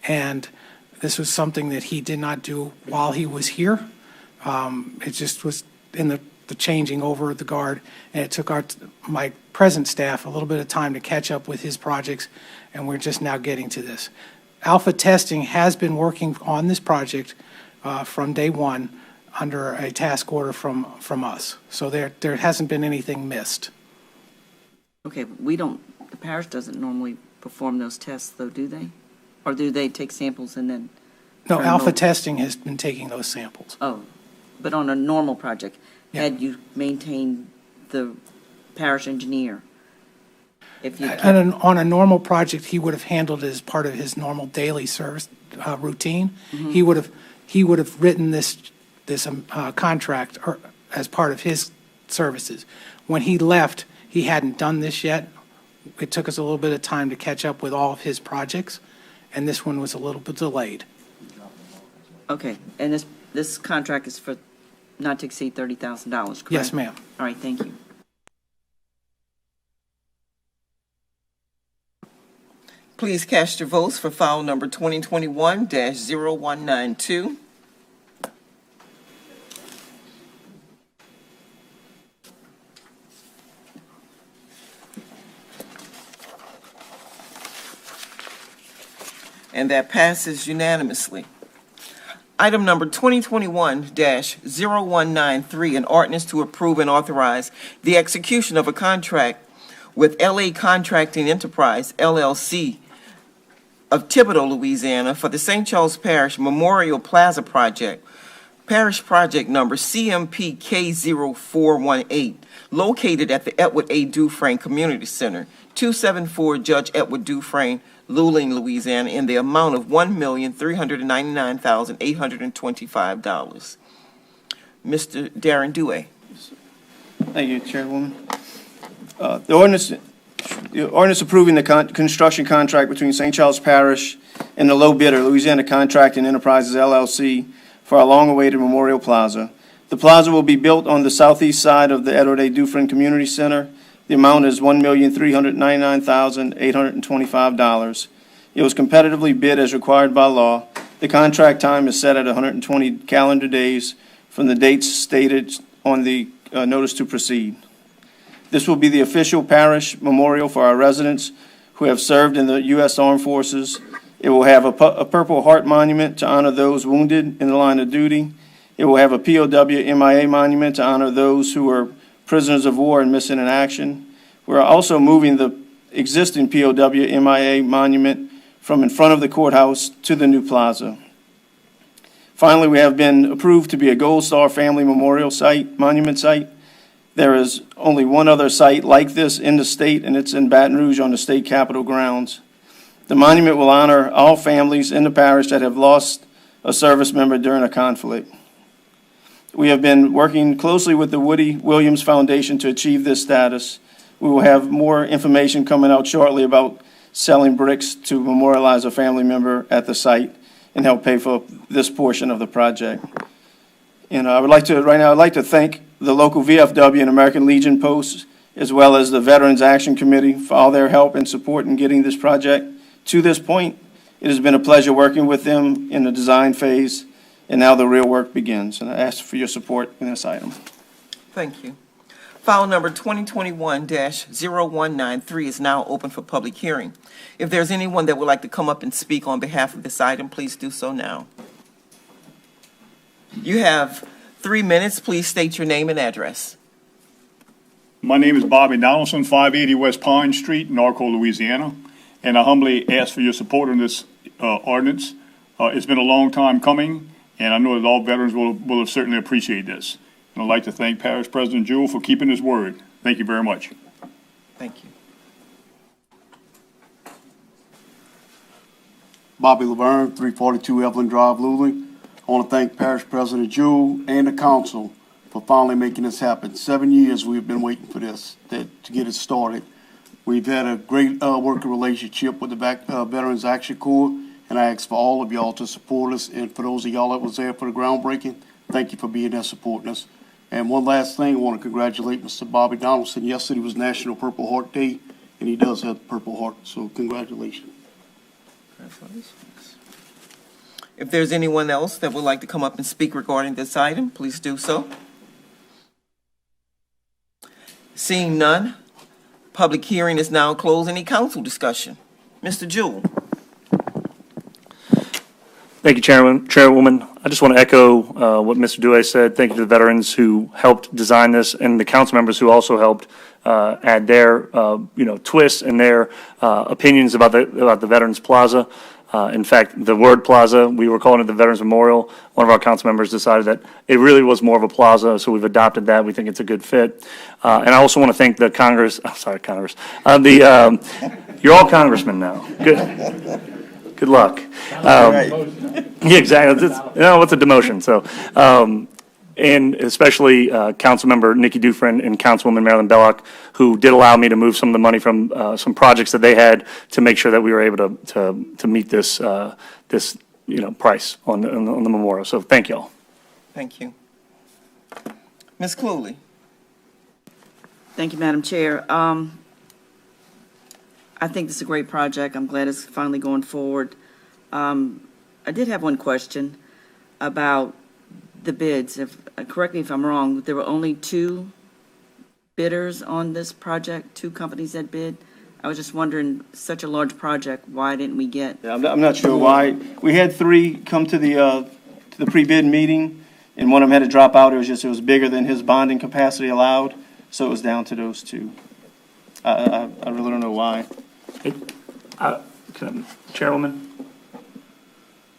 and this was something that he did not do while he was here. It just was in the changing over of the guard, and it took my present staff a little bit of time to catch up with his projects, and we're just now getting to this. Alpha Testing has been working on this project from day one under a task order from us. So there hasn't been anything missed. Okay, the parish doesn't normally perform those tests, though, do they? Or do they take samples and then? No, Alpha Testing has been taking those samples. Oh, but on a normal project, Yeah. had you maintained the parish engineer? On a normal project, he would have handled it as part of his normal daily service routine. Mm-hmm. He would have written this contract as part of his services. When he left, he hadn't done this yet. It took us a little bit of time to catch up with all of his projects, and this one was a little bit delayed. Okay, and this contract is for not to exceed $30,000, correct? Yes, ma'am. All right, thank you. Please cast your votes for file number 2021-0192. And that passes unanimously. Item number 2021-0193, an ordinance to approve and authorize the execution of a contract with LA Contracting Enterprise, LLC, of Thibodaux, Louisiana, for the St. Charles Parish Memorial Plaza Project, Parish Project Number CMP K0418, located at the Edward A. Dufresne Community Center, 274 Judge Edward Dufresne, Luling, Louisiana, in the amount of $1,399,825. Mr. Darren Dewey. Thank you, Chairwoman. The ordinance approving the construction contract between St. Charles Parish and the low bidder, Louisiana Contracting Enterprises, LLC, for our long-awaited Memorial Plaza. The plaza will be built on the southeast side of the Edward A. Dufresne Community Center. The amount is $1,399,825. It was competitively bid as required by law. The contract time is set at 120 calendar days from the dates stated on the notice to proceed. This will be the official parish memorial for our residents who who have served in the U.S. Armed Forces. It will have a Purple Heart monument to honor those wounded in the line of duty. It will have a POW MIA monument to honor those who are prisoners of war and missing in action. We're also moving the existing POW MIA monument from in front of the courthouse to the new plaza. Finally, we have been approved to be a Gold Star Family Memorial Site, monument site. There is only one other site like this in the state, and it's in Baton Rouge on the state capitol grounds. The monument will honor all families in the parish that have lost a service member during a conflict. We have been working closely with the Woody Williams Foundation to achieve this status. We will have more information coming out shortly about selling bricks to memorialize a family member at the site and help pay for this portion of the project. And I'd like to thank the local VFW and American Legion posts, as well as the Veterans Action Committee for all their help and support in getting this project to this point. It has been a pleasure working with them in the design phase, and now the real work begins. And I ask for your support in this item. Thank you. File number 2021-0193 is now open for public hearing. If there's anyone that would like to come up and speak on behalf of this item, please do so now. You have 3 minutes. Please state your name and address. My name is Bobby Donaldson, 580 West Pine Street, Norco, Louisiana, and I humbly ask for your support on this ordinance. It's been a long time coming, and I know that all veterans will certainly appreciate this. And I'd like to thank Parish President Jewell for keeping his word. Thank you very much. Thank you. Bobby Laverne, 342 Evelyn Drive, Luling. I want to thank Parish President Jewell and the council for finally making this happen. 7 years we've been waiting for this, to get it started. We've had a great working relationship with the Veterans Action Corps, and I ask for all of y'all to support us. And for those of y'all that was there for the groundbreaking, thank you for being there supporting us. And one last thing, I want to congratulate Mr. Bobby Donaldson. Yesterday was National Purple Heart Day, and he does have the Purple Heart, so congratulations. Congratulations. If there's anyone else that would like to come up and speak regarding this item, please do so. Seeing none, public hearing is now closed. Any council discussion? Mr. Jewell. Thank you, Chairwoman. I just want to echo what Mr. Dewey said. Thank you to the veterans who helped design this and the council members who also helped add their twists and their opinions about the Veterans Plaza. In fact, the word plaza, we were calling it the Veterans Memorial. One of our council members decided that it really was more of a plaza, so we've adopted that. We think it's a good fit. And I also want to thank the Congress. You're all congressmen now. Good luck. Yeah, exactly. What's a demotion? So, and especially Councilmember Nikki Dufresne and Councilwoman Marilyn Bellock, who did allow me to move some of the money from some projects that they had to make sure that we were able to meet this price on the memorial. So, thank you all. Thank you. Ms. Cluley. Thank you, Madam Chair. I think this is a great project. I'm glad it's finally going forward. I did have one question about the bids. Correct me if I'm wrong, there were only 2 bidders on this project, 2 companies that bid. I was just wondering, such a large project, why didn't we get? Yeah, I'm not sure why. We had 3 come to the pre-bid meeting, and one of them had to drop out. It was bigger than his bonding capacity allowed, so it was down to those 2. I really don't know why. Chairwoman,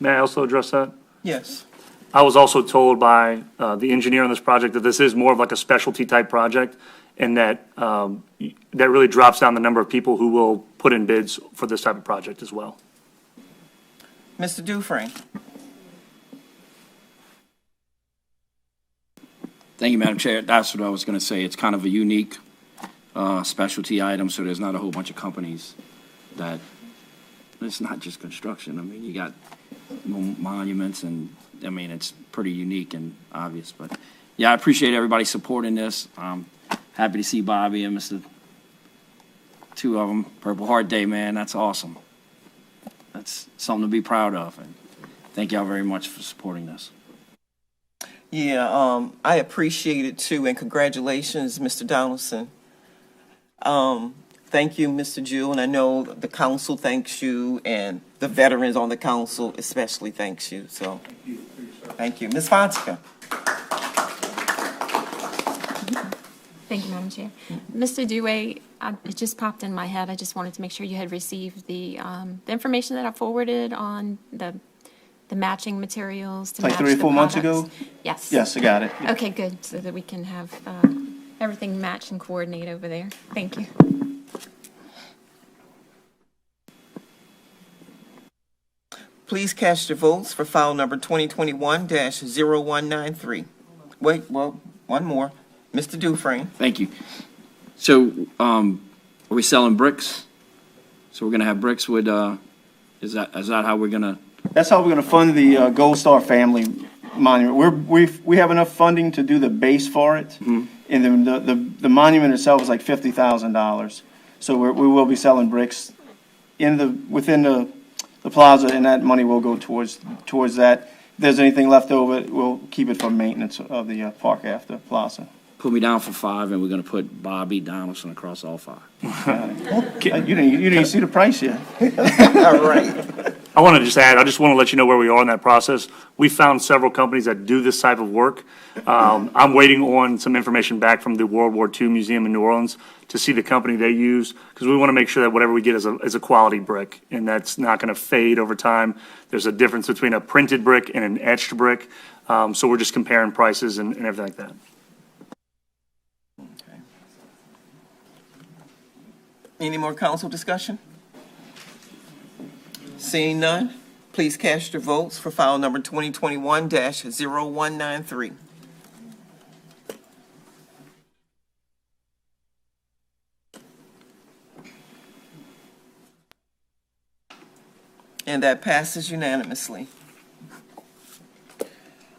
may I also address that? Yes. I was also told by the engineer on this project that this is more of like a specialty type project, and that that really drops down the number of people who will put in bids for this type of project as well. Mr. Dufresne. Thank you, Madam Chair. That's what I was going to say. It's kind of a unique specialty item, so there's not a whole bunch of companies that, it's not just construction. I mean, you got monuments, and I mean, it's pretty unique and obvious. But yeah, I appreciate everybody supporting this. I'm happy to see Bobby and Mr. 2 of them. Purple Heart Day, man, that's awesome. That's something to be proud of. And thank y'all very much for supporting this. Yeah, I appreciate it too, and congratulations, Mr. Donaldson. Thank you, Mr. Jewell, and I know the council thanks you, and the veterans on the council especially thanks you, so. Thank you. Ms. Fonseca. Thank you, Madam Chair. Mr. Dewey, it just popped in my head. I just wanted to make sure you had received the information that I forwarded on the matching materials to Like match 3 or the 4 months products. ago? Yes. Yes, I got it. Okay, good, so that we can have everything match and coordinate over there. Thank you. Please cast your votes for file number 2021-0193. Wait, well, one more. Mr. Dufresne. Thank you. So, are we selling bricks? So we're gonna have bricks with, is that how we're gonna? That's how we're going to fund the Gold Star Family Monument. We have enough funding to do the base for it, and then the monument itself is like $50,000. So we will be selling bricks within the plaza, and that money will go towards that. If there's anything left over, we'll keep it for maintenance of the park after plaza. Put me down for 5, and we're gonna put Bobby Donaldson across all 5. You didn't see the price yet. All right. I want to just add, I just want to let you know where we are in that process. We found several companies that do this type of work. I'm waiting on some information back from the World War II Museum in New Orleans to see the company they use, because we want to make sure that whatever we get is a quality brick, and that's not going to fade over time. There's a difference between a printed brick and an etched brick, so we're just comparing prices and everything like that. Okay. Any more council discussion? Seeing none, please cast your votes for file number 2021-0193. And that passes unanimously.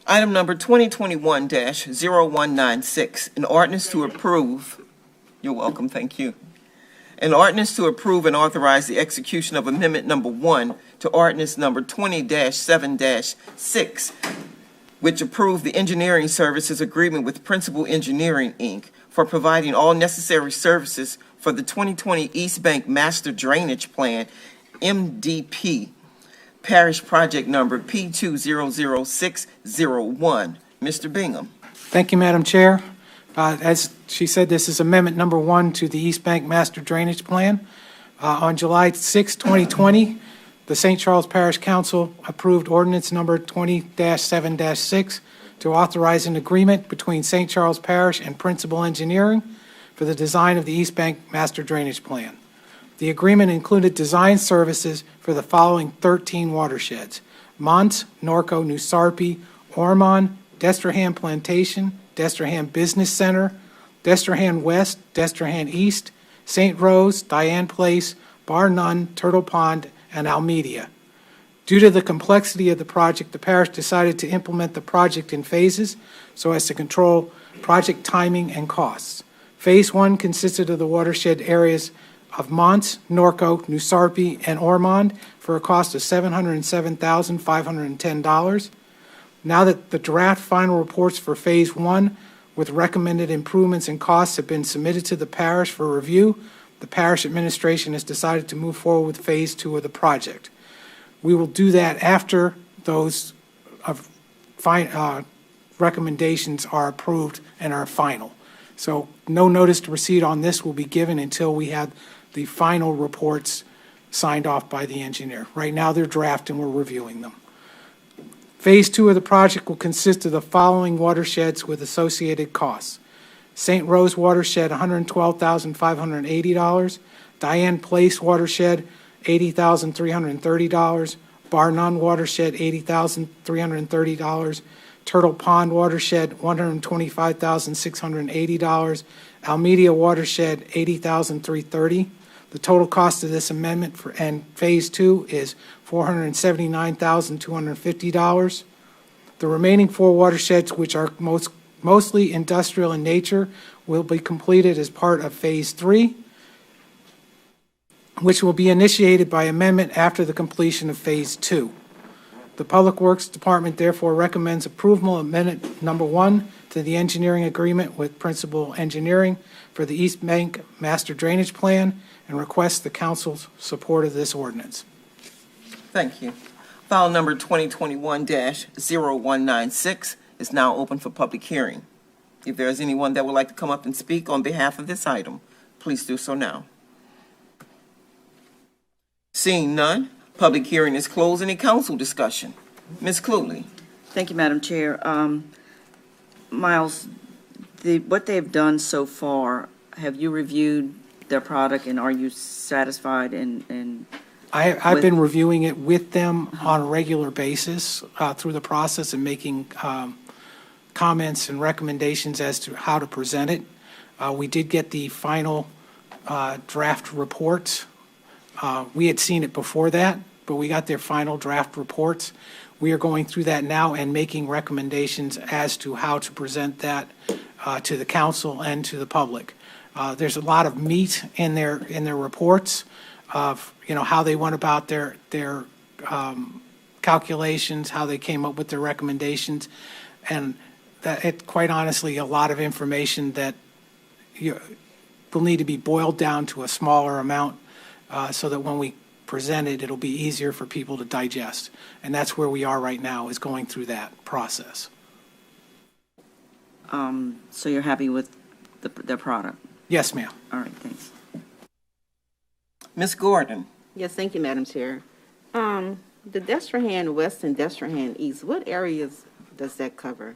Item number 2021-0196, an ordinance to approve. You're welcome, thank you. An ordinance to approve and authorize the execution of Amendment Number 1 to Ordinance Number 20-7-6, which approved the engineering services agreement with Principal Engineering, Inc. for providing all necessary services for the 2020 East Bank Master Drainage Plan, MDP, Parish Project Number P200601. Mr. Bingham. Thank you, Madam Chair. As she said, this is Amendment Number 1 to the East Bank Master Drainage Plan. On July 6, 2020, the St. Charles Parish Council approved Ordinance Number 20-7-6 to authorize an agreement between St. Charles Parish and Principal Engineering for the design of the East Bank Master Drainage Plan. The agreement included design services for the following 13 watersheds: Mont, Norco, New Sarpy, Ormond, Destrehan Plantation, Destrehan Business Center, Destrehan West, Destrehan East, St. Rose, Diane Place, Bar None, Turtle Pond, and Almedia. Due to the complexity of the project, the parish decided to implement the project in phases so as to control project timing and costs. Phase 1 consisted of the watershed areas of Mont, Norco, New Sarpy, and Ormond for a cost of $707,510. Now that the draft final reports for Phase 1 with recommended improvements and costs have been submitted to the parish for review, the parish administration has decided to move forward with Phase 2 of the project. We will do that after those recommendations are approved and are final. So no notice to proceed on this will be given until we have the final reports signed off by the engineer. Right now they're draft and we're reviewing them. Phase 2 of the project will consist of the following watersheds with associated costs: St. Rose Watershed, $112,580. Diane Place Watershed, $80,330. Bar None Watershed, $80,330. Turtle Pond Watershed, $125,680. Almedia Watershed, $80,330. The total cost of this amendment and Phase 2 is $479,250. The remaining 4 watersheds, which are mostly industrial in nature, will be completed as part of Phase 3, which will be initiated by amendment after the completion of Phase 2. The Public Works Department therefore recommends approval of amendment number 1 to the engineering agreement with Principal Engineering for the East Bank Master Drainage Plan and requests the council's support of this ordinance. Thank you. File number 2021-0196 is now open for public hearing. If there is anyone that would like to come up and speak on behalf of this item, please do so now. Seeing none, public hearing is closed. Any council discussion? Ms. Cluley. Thank you, Madam Chair. Miles, what they've done so far, have you reviewed their product and are you satisfied I've been reviewing it with them on a regular basis through the process and making comments and recommendations as to how to present it. We did get the final draft reports. We had seen it before that, but we got their final draft reports. We are going through that now and making recommendations as to how to present that to the council and to the public. There's a lot of meat in their reports of how they went about their calculations, how they came up with their recommendations, and that quite honestly a lot of information that will need to be boiled down to a smaller amount so that when we present it, it'll be easier for people to digest. And that's where we are right now, is going through that process. So you're happy with their product? Yes, ma'am. All right, thanks. Ms. Gordon. Yes, thank you, Madam Chair. The Destrehan West and Destrehan East, what areas does that cover?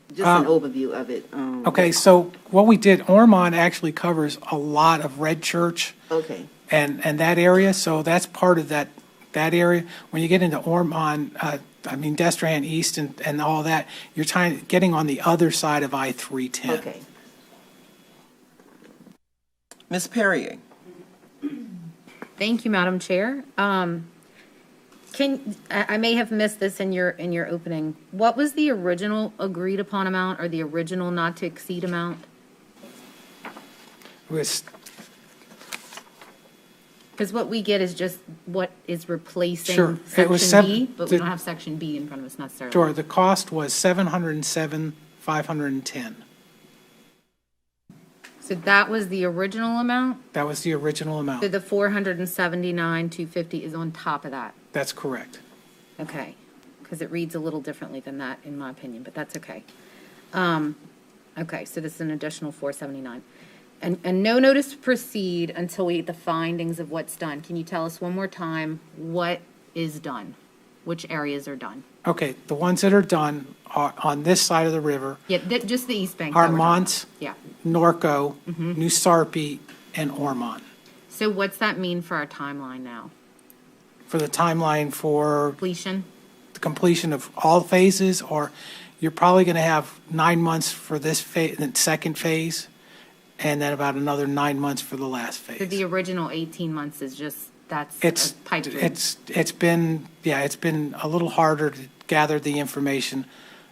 Just an overview of it. Okay, so what we did, Ormond actually covers a lot of Red Church. Okay. And that area, so that's part of that area. When you get into Ormond, Destrehan East and all that, you're getting on the other side of I-310. Okay. Ms. Perrier. Thank you, Madam Chair. I may have missed this in your opening. What was the original agreed upon amount or the original not to exceed amount? It was Because what we get is just what is replacing Sure. It was section B, but we don't have section B in front of us necessarily. Sure, the cost was $707,510. So that was the original amount? That was the original amount. So the $479,250 is on top of that? That's correct. Okay, because it reads a little differently than that, in my opinion, but that's okay. Okay, so this is an additional $479. And no notice to proceed until we get the findings of what's done. Can you tell us one more time what is done? Which areas are done? Okay, the ones that are done are on this side of the river. Yeah, just the East Bank. that we're talking Armont, about. Yeah. Norco, New Sarpy, and Ormond. So what's that mean for our timeline now? For the timeline for Completion? the completion of all phases, or you're probably going to have 9 months for this phase, the second phase, and then about another 9 months for the last phase. So the original 18 months is just, that's It's a pipe dream. it's been a little harder to gather the information.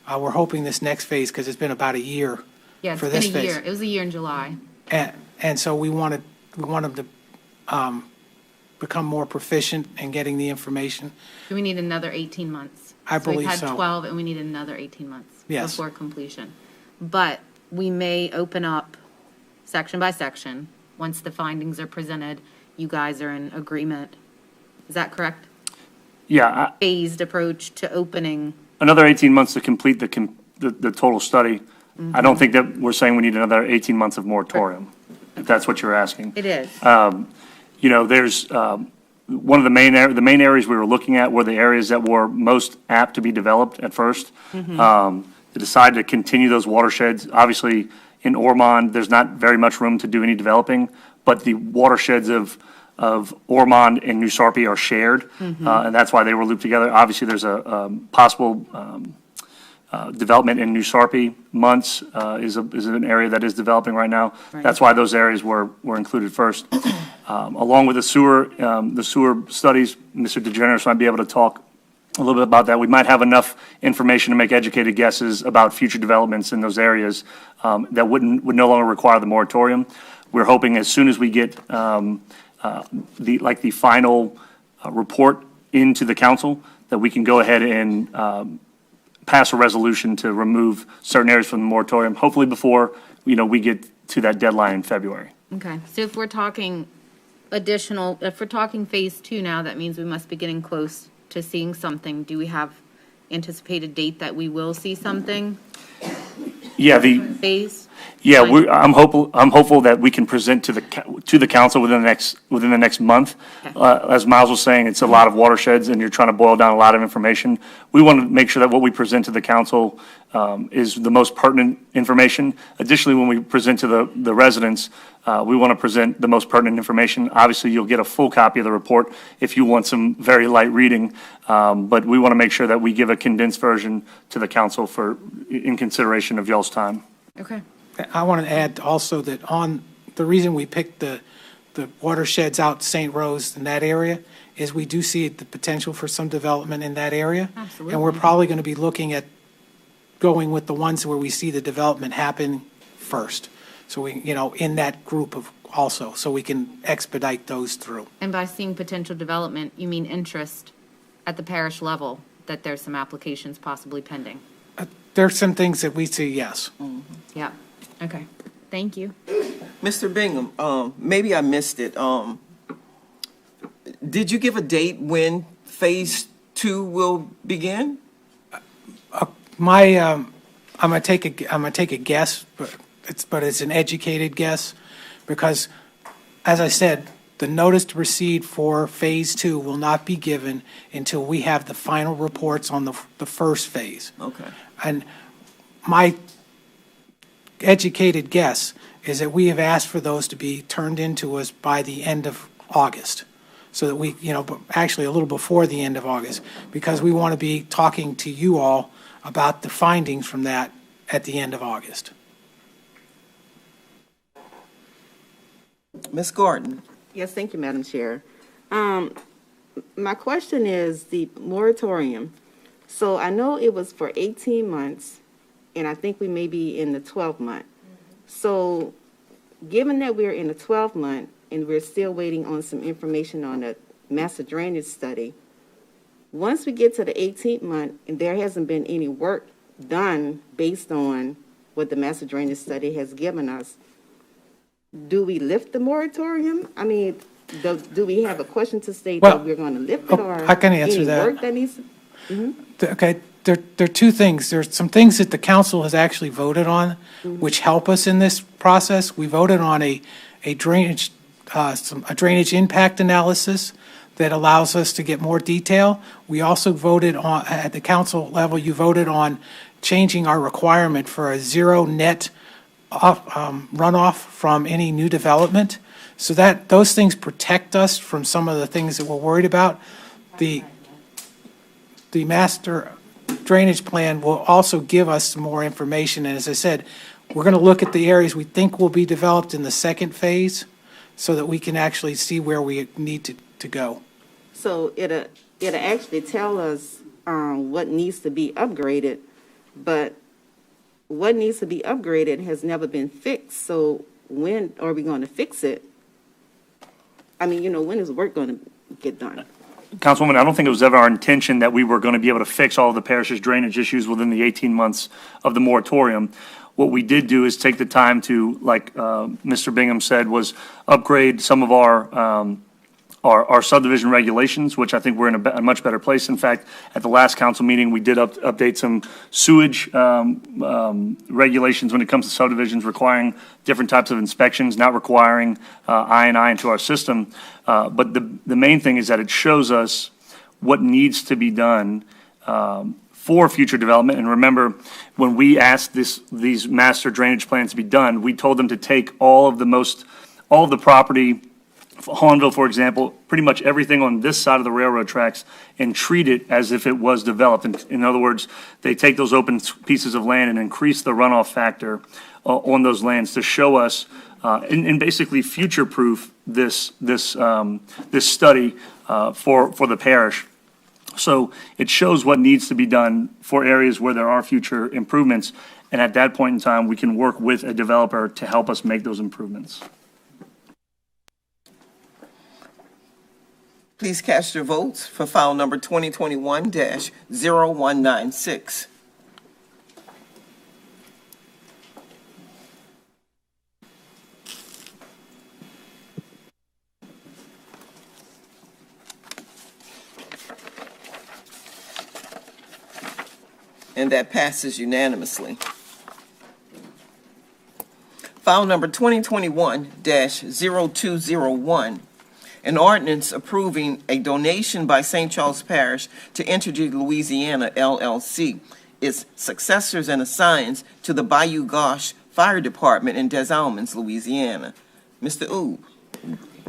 We're hoping this next phase, because it's been about a year Yeah, it's for been this a phase. year. It was a year in July. And so we want them to become more proficient in getting the information. Do we need another 18 months? I believe We've so. had 12 and we need another 18 months Yes. before completion. But we may open up section by section. Once the findings are presented, you guys are in agreement. Is that correct? Yeah, Phased approach to opening. another 18 months to complete the total study. I don't think that we're saying we need another 18 months of moratorium, if that's what you're asking. It is. There's one of the main areas we were looking at were the areas that were most apt to be developed at first. They decided to continue those watersheds. Obviously, in Ormond, there's not very much room to do any developing, but the watersheds of Ormond and New Sarpy are shared, and that's why they were looped together. Obviously, there's a possible development in New Sarpy. Muntz is an area that is developing right now. Right. That's why those areas were included first. Along with the sewer studies, Mr. DeGeneres might be able to talk a little bit about that. We might have enough information to make educated guesses about future developments in those areas that would no longer require the moratorium. We're hoping as soon as we get the final report into the council, that we can go ahead and pass a resolution to remove certain areas from the moratorium, hopefully before, we get to that deadline in February. Okay, so if we're talking if we're talking phase 2 now, that means we must be getting close to seeing something. Do we have anticipated date that we will see something? Yeah, Phase? Yeah, I'm hopeful that we can present to the council within the next month. As Miles was saying, it's a lot of watersheds, and you're trying to boil down a lot of information. We want to make sure that what we present to the council is the most pertinent information. Additionally, when we present to the residents, we want to present the most pertinent information. Obviously, you'll get a full copy of the report if you want some very light reading, but we want to make sure that we give a condensed version to the council in consideration of y'all's time. Okay. I want to add also that the reason we picked the watersheds out St. Rose in that area is we do see the potential for some development in that area. Absolutely. And we're probably going to be looking at going with the ones where we see the development happen first. So we, in that group of also, so we can expedite those through. And by seeing potential development, you mean interest at the parish level, that there's some applications possibly pending? There's some things that we see, yes. Yeah. Okay. Thank you. Mr. Bingham, maybe I missed it. Did you give a date when phase 2 will begin? I'm gonna take a guess, but it's an educated guess, because, as I said, the notice to proceed for phase 2 will not be given until we have the final reports on the first phase. Okay. And my educated guess is that we have asked for those to be turned into us by the end of August, so that we, actually a little before the end of August, because we want to be talking to you all about the findings from that at the end of August. Ms. Gordon. Yes, thank you, Madam Chair. My question is the moratorium. So I know it was for 18 months, and I think we may be in the 12th month. So given that we're in the 12th month and we're still waiting on some information on the master drainage study, once we get to the 18th month and there hasn't been any work done based on what the master drainage study has given us, do we lift the moratorium? I mean, do we have a question to state that we're going to lift it, or I can answer any that. work that needs? Okay, there are two things. There's some things that the council has actually voted on, which help us in this process. We voted on a drainage impact analysis that allows us to get more detail. We also voted on, at the council level, you voted on changing our requirement for a zero net runoff from any new development, so that those things protect us from some of the things that we're worried about. The master drainage plan will also give us some more information, and as I said, we're going to look at the areas we think will be developed in the second phase so that we can actually see where we need to go. So it'll actually tell us what needs to be upgraded, but what needs to be upgraded has never been fixed. So when are we going to fix it? I mean, when is work going to get done? Councilwoman, I don't think it was ever our intention that we were going to be able to fix all of the parish's drainage issues within the 18 months of the moratorium. What we did do is take the time to, like Mr. Bingham said, was upgrade some of our subdivision regulations, which I think we're in a much better place. In fact, at the last council meeting, we did update some sewage regulations when it comes to subdivisions requiring different types of inspections, not requiring I&I into our system. But the main thing is that it shows us what needs to be done for future development. And remember, when we asked these master drainage plans to be done, we told them to take all of the property, Hawnville, for example, pretty much everything on this side of the railroad tracks, and treat it as if it was developed. In other words, they take those open pieces of land and increase the runoff factor on those lands to show us and basically future-proof this study for the parish. So it shows what needs to be done for areas where there are future improvements, and at that point in time, we can work with a developer to help us make those improvements. Please cast your votes for file number 2021-0196. And that passes unanimously. File number 2021-0201, an ordinance approving a donation by St. Charles Parish to Entergy Louisiana LLC, its successors and assigns to the Bayou Gauche Fire Department in Des Allemands, Louisiana. Mr. Oob.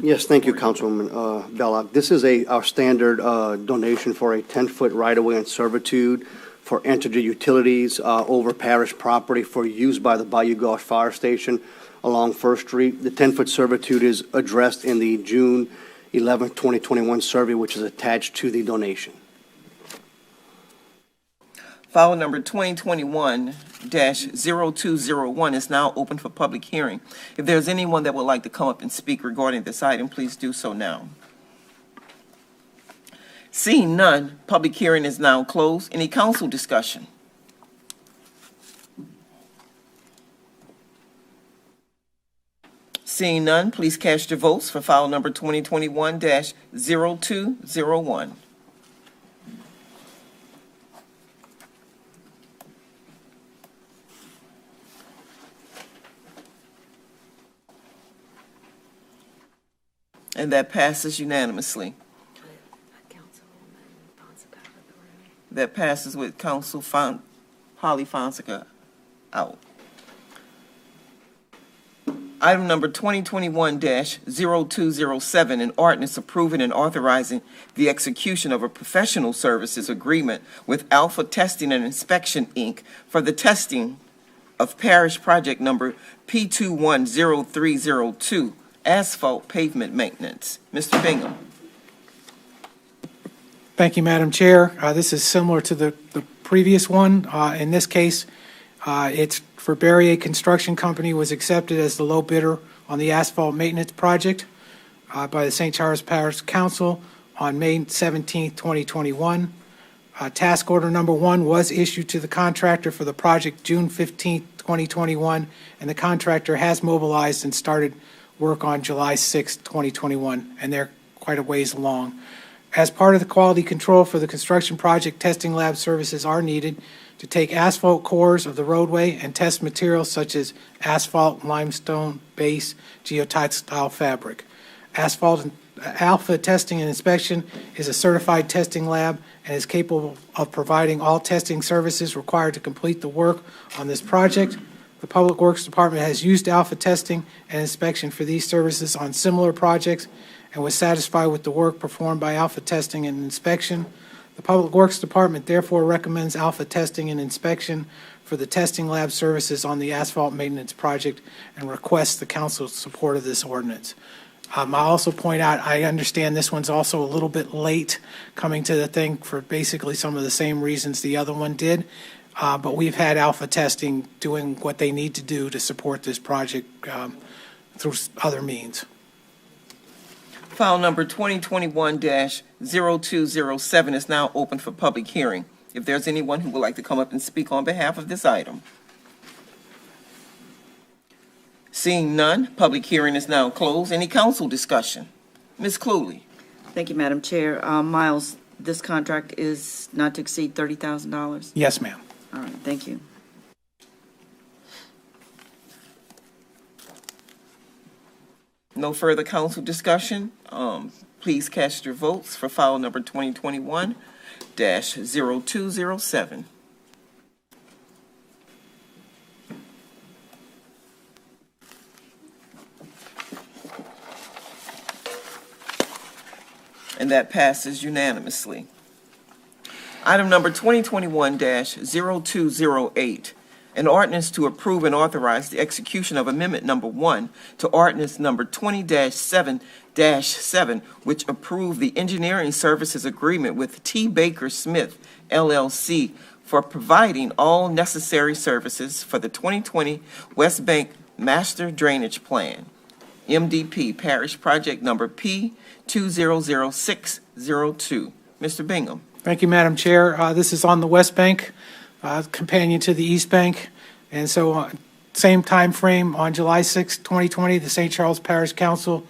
Yes, thank you, Councilwoman Belloc. This is our standard donation for a 10-foot right-of-way in servitude for Entergy Utilities over parish property for use by the Bayou Gauche Fire Station along First Street. The 10-foot servitude is addressed in the June 11, 2021 survey, which is attached to the donation. File number 2021-0201 is now open for public hearing. If there's anyone that would like to come up and speak regarding this item, please do so now. Seeing none, public hearing is now closed. Any council discussion? Seeing none, please cast your votes for file number 2021-0201. And that passes unanimously. That passes with Council Holly Fonseca out. Item number 2021-0207, an ordinance approving and authorizing the execution of a professional services agreement with Alpha Testing and Inspection, Inc. for the testing of Parish Project number P210302, asphalt pavement maintenance. Mr. Bingham. Thank you, Madam Chair. This is similar to the previous one. In this case, it's for Barrier Construction Company was accepted as the low bidder on the asphalt maintenance project by the St. Charles Parish Council on May 17, 2021. Task order number 1 was issued to the contractor for the project June 15, 2021, and the contractor has mobilized and started work on July 6, 2021, and they're quite a ways along. As part of the quality control for the construction project, testing lab services are needed to take asphalt cores of the roadway and test materials such as asphalt, limestone, base, geotextile fabric. Asphalt Alpha Testing and Inspection is a certified testing lab and is capable of providing all testing services required to complete the work on this project. The Public Works Department has used Alpha Testing and Inspection for these services on similar projects and was satisfied with the work performed by Alpha Testing and Inspection. The Public Works Department therefore recommends Alpha Testing and Inspection for the testing lab services on the asphalt maintenance project and requests the council's support of this ordinance. I'll also point out, I understand this one's also a little bit late coming to the thing for basically some of the same reasons the other one did, but we've had Alpha Testing doing what they need to do to support this project through other means. File number 2021-0207 is now open for public hearing. If there's anyone who would like to come up and speak on behalf of this item. Seeing none, public hearing is now closed. Any council discussion? Ms. Cluley. Thank you, Madam Chair. Miles, this contract is not to exceed $30,000? Yes, ma'am. All right, thank you. No further council discussion. Please cast your votes for file number 2021-0207. And that passes unanimously. Item number 2021-0208, an ordinance to approve and authorize the execution of Amendment Number 1 to Ordinance Number 20-7-7, which approved the engineering services agreement with T. Baker Smith, LLC, for providing all necessary services for the 2020 West Bank Master Drainage Plan. MDP Parish Project Number P200602. Mr. Bingham. Thank you, Madam Chair. This is on the West Bank, companion to the East Bank. And so, same time frame, on July 6, 2020, the St. Charles Parish Council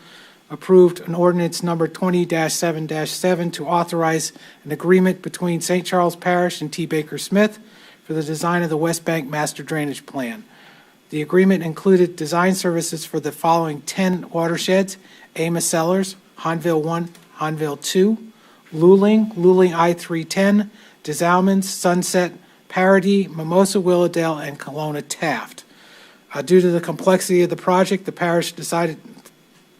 approved an ordinance number 20-7-7 to authorize an agreement between St. Charles Parish and T. Baker Smith for the design of the West Bank Master Drainage Plan. The agreement included design services for the following 10 watersheds: Amos Cellars, Hanville 1, Hanville 2, Luling I-310, DeSalmans, Sunset, Parody, Mimosa Willowdale, and Kelowna Taft. Due to the complexity of the project, the parish decided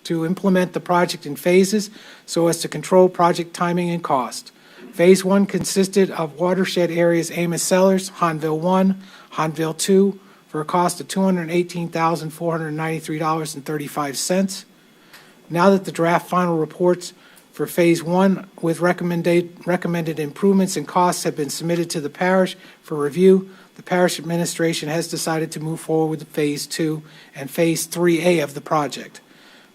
to implement the project in phases so as to control project timing and cost. Phase 1 consisted of watershed areas Amos Cellars, Hanville 1, Hanville 2, for a cost of $218,493.35. Now that the draft final reports for Phase 1 with recommended improvements and costs have been submitted to the parish for review, the parish administration has decided to move forward with Phase 2 and Phase 3A of the project.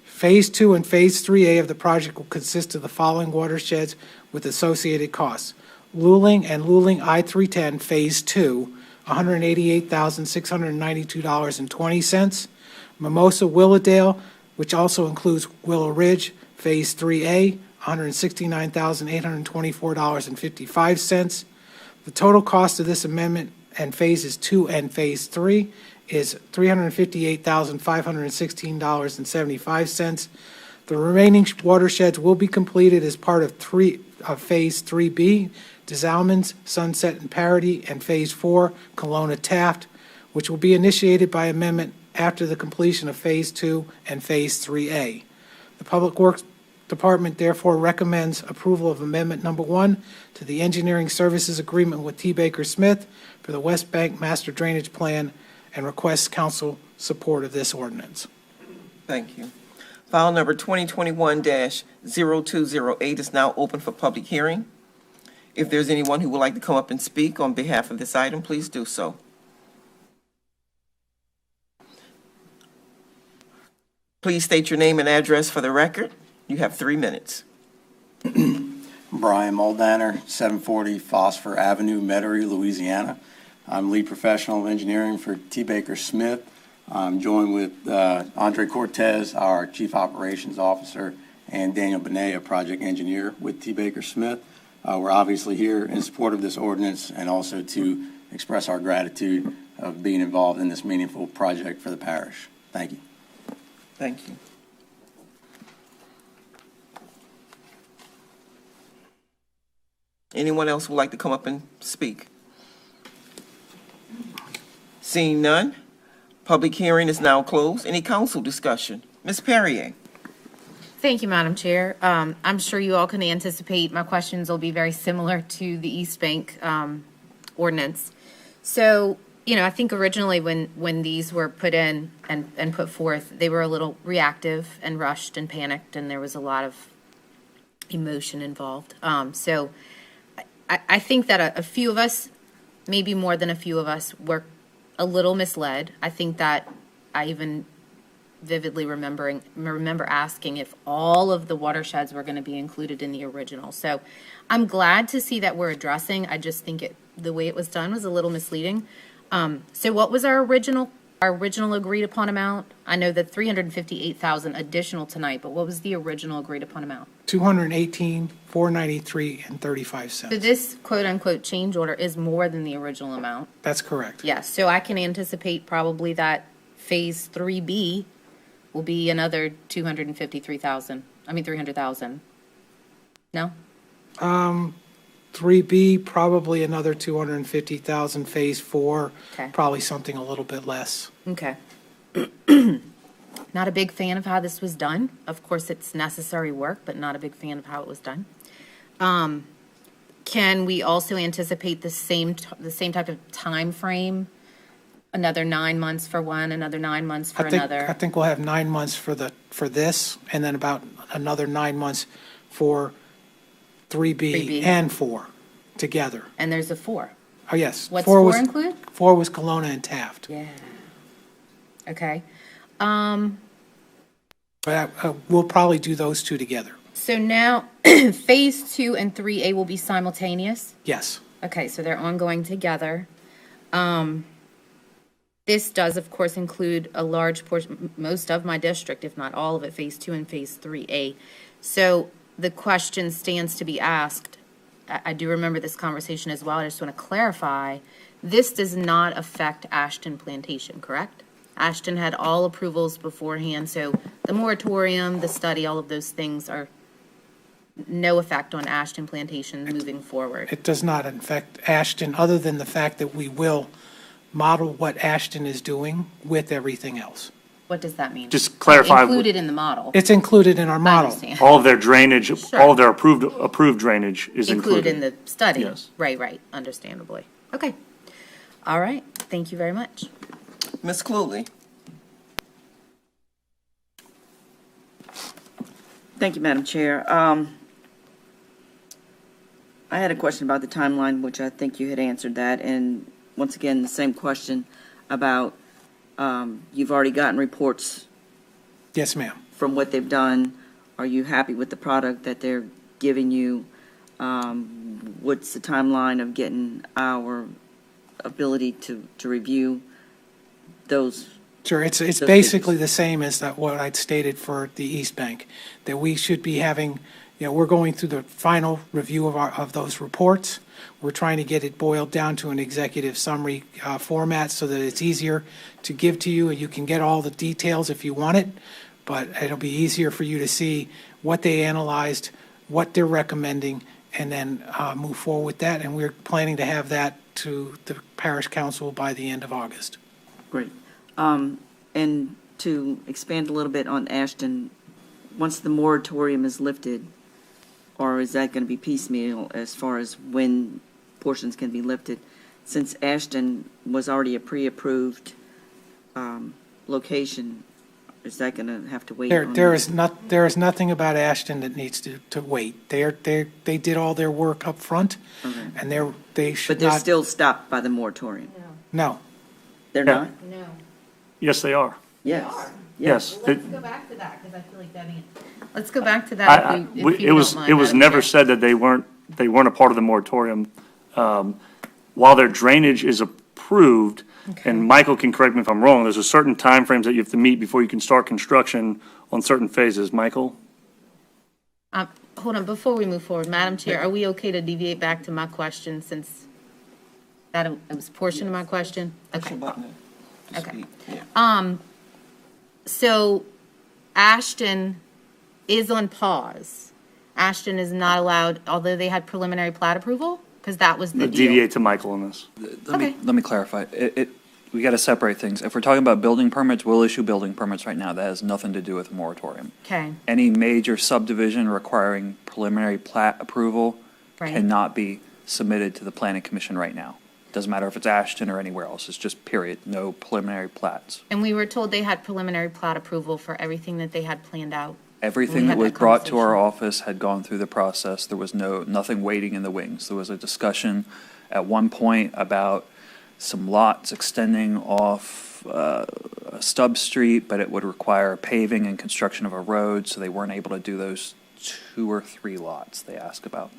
Phase 2 and Phase 3A of the project will consist of the following watersheds with associated costs: Luling and Luling I-310 Phase 2, $188,692.20. Mimosa Willowdale, which also includes Willow Ridge, Phase 3A, $169,824.55. The total cost of this amendment and Phases 2 and Phase 3 is $358,516.75. The remaining watersheds will be completed as part of Phase 3B, DeSalmans, Sunset, and Parody, and Phase 4, Kelowna Taft, which will be initiated by amendment after the completion of Phase 2 and Phase 3A. The Public Works Department therefore recommends approval of Amendment Number 1 to the Engineering Services Agreement with T. Baker Smith for the West Bank Master Drainage Plan and requests council support of this ordinance. Thank you. File number 2021-0208 is now open for public hearing. If there's anyone who would like to come up and speak on behalf of this item, please do so. Please state your name and address for the record. You have 3 minutes. Brian Muldaner, 740 Phosphor Avenue, Metairie, Louisiana. I'm lead professional of engineering for T. Baker Smith. I'm joined with Andre Cortez, our chief operations officer, and Daniel Benet, a project engineer with T. Baker Smith. We're obviously here in support of this ordinance and also to express our gratitude of being involved in this meaningful project for the parish. Thank you. Thank you. Anyone else would like to come up and speak? Seeing none, public hearing is now closed. Any council discussion? Ms. Perrier. Thank you, Madam Chair. I'm sure you all can anticipate my questions will be very similar to the East Bank ordinance. So, I think originally when these were put in and put forth, they were a little reactive and rushed and panicked, and there was a lot of emotion involved. So I think that a few of us, maybe more than a few of us, were a little misled. I think that I even vividly remember asking if all of the watersheds were going to be included in the original. So I'm glad to see that we're addressing. I just think the way it was done was a little misleading. So what was our original agreed upon amount? I know that $358,000 additional tonight, but what was the original agreed upon amount? $218,493.35. So this quote unquote change order is more than the original amount. That's correct. Yes. So I can anticipate probably that Phase 3B will be another $300,000. No? 3B, probably another $250,000. Phase 4, Okay. probably something a little bit less. Okay. Not a big fan of how this was done. Of course, it's necessary work, but not a big fan of how it was done. Can we also anticipate the same type of time frame? Another 9 months for one, another 9 months for another. I think we'll have 9 months for this, and then about another 9 months for 3B and 4 together. And there's a 4. Oh, yes. What's 4 include? 4 was Kelowna and Taft. Yeah. Okay. But we'll probably do those two together. So now, phase 2 and 3A will be simultaneous? Yes. Okay, so they're ongoing together. This does, of course, include a large portion, most of my district, if not all of it, phase 2 and phase 3A. So the question stands to be asked. I do remember this conversation as well. I just want to clarify. This does not affect Ashton Plantation, correct? Ashton had all approvals beforehand, so the moratorium, the study, all of those things are no effect on Ashton Plantation moving forward. It does not affect Ashton, other than the fact that we will model what Ashton is doing with everything else. What does that mean? Just clarify. Included in the model. It's included in our model. understand. All of their drainage, Sure. all of their approved drainage is Included included. in the study. Yes. Right, understandably. Okay. All right, thank you very much. Ms. Cluley? Thank you, Madam Chair. I had a question about the timeline, which I think you had answered that. And once again, the same question about, you've already gotten reports Yes, ma'am. from what they've done. Are you happy with the product that they're giving you? What's the timeline of getting our ability to review those? Sure, it's those basically the same as what I'd stated for the East Bank, that we should be having, we're going through the final review of those reports. We're trying to get it boiled down to an executive summary format so that it's easier to give to you, and you can get all the details if you want it, but it'll be easier for you to see what they analyzed, what they're recommending, and then move forward with that. And we're planning to have that to the Parish Council by the end of August. Great. And to expand a little bit on Ashton, once the moratorium is lifted, or is that going to be piecemeal as far as when portions can be lifted? Since Ashton was already a pre-approved location, is that going to have to wait? There is nothing about Ashton that needs to wait. They did all their work up front, Okay. and they should But they're not. still stopped by the moratorium? No. They're not? No. Yes, they are. Yes. Yes. Let's go back to that, because I feel like that ain't. Let's go back to that if you It was don't mind, Madam never Chair. said that they weren't a part of the moratorium. While their drainage is approved, and Michael can correct me if I'm wrong, there's a certain timeframes that you have to meet before you can start construction on certain phases. Michael? Hold on, before we move forward, Madam Chair, are we okay to deviate back to my question, since that it was a portion of my question? Okay. Okay. So Ashton is on pause. Ashton is not allowed, although they had preliminary plat approval, because that was the deal. Deviate to Michael on this. Let me clarify. We got to separate things. If we're talking about building permits, we'll issue building permits right now. That has nothing to do with the moratorium. Okay. Any major subdivision requiring preliminary plat approval Right. cannot be submitted to the planning commission right now. Doesn't matter if it's Ashton or anywhere else. It's just period. No preliminary plats. And we were told they had preliminary plat approval for everything that they had planned out. Everything We that had was that brought to our office had gone through the process. There was nothing waiting in the wings. There was a discussion at one point about some lots extending off a stub street, but it would require paving and construction of a road, so they weren't able to do those 2 or 3 lots they asked about.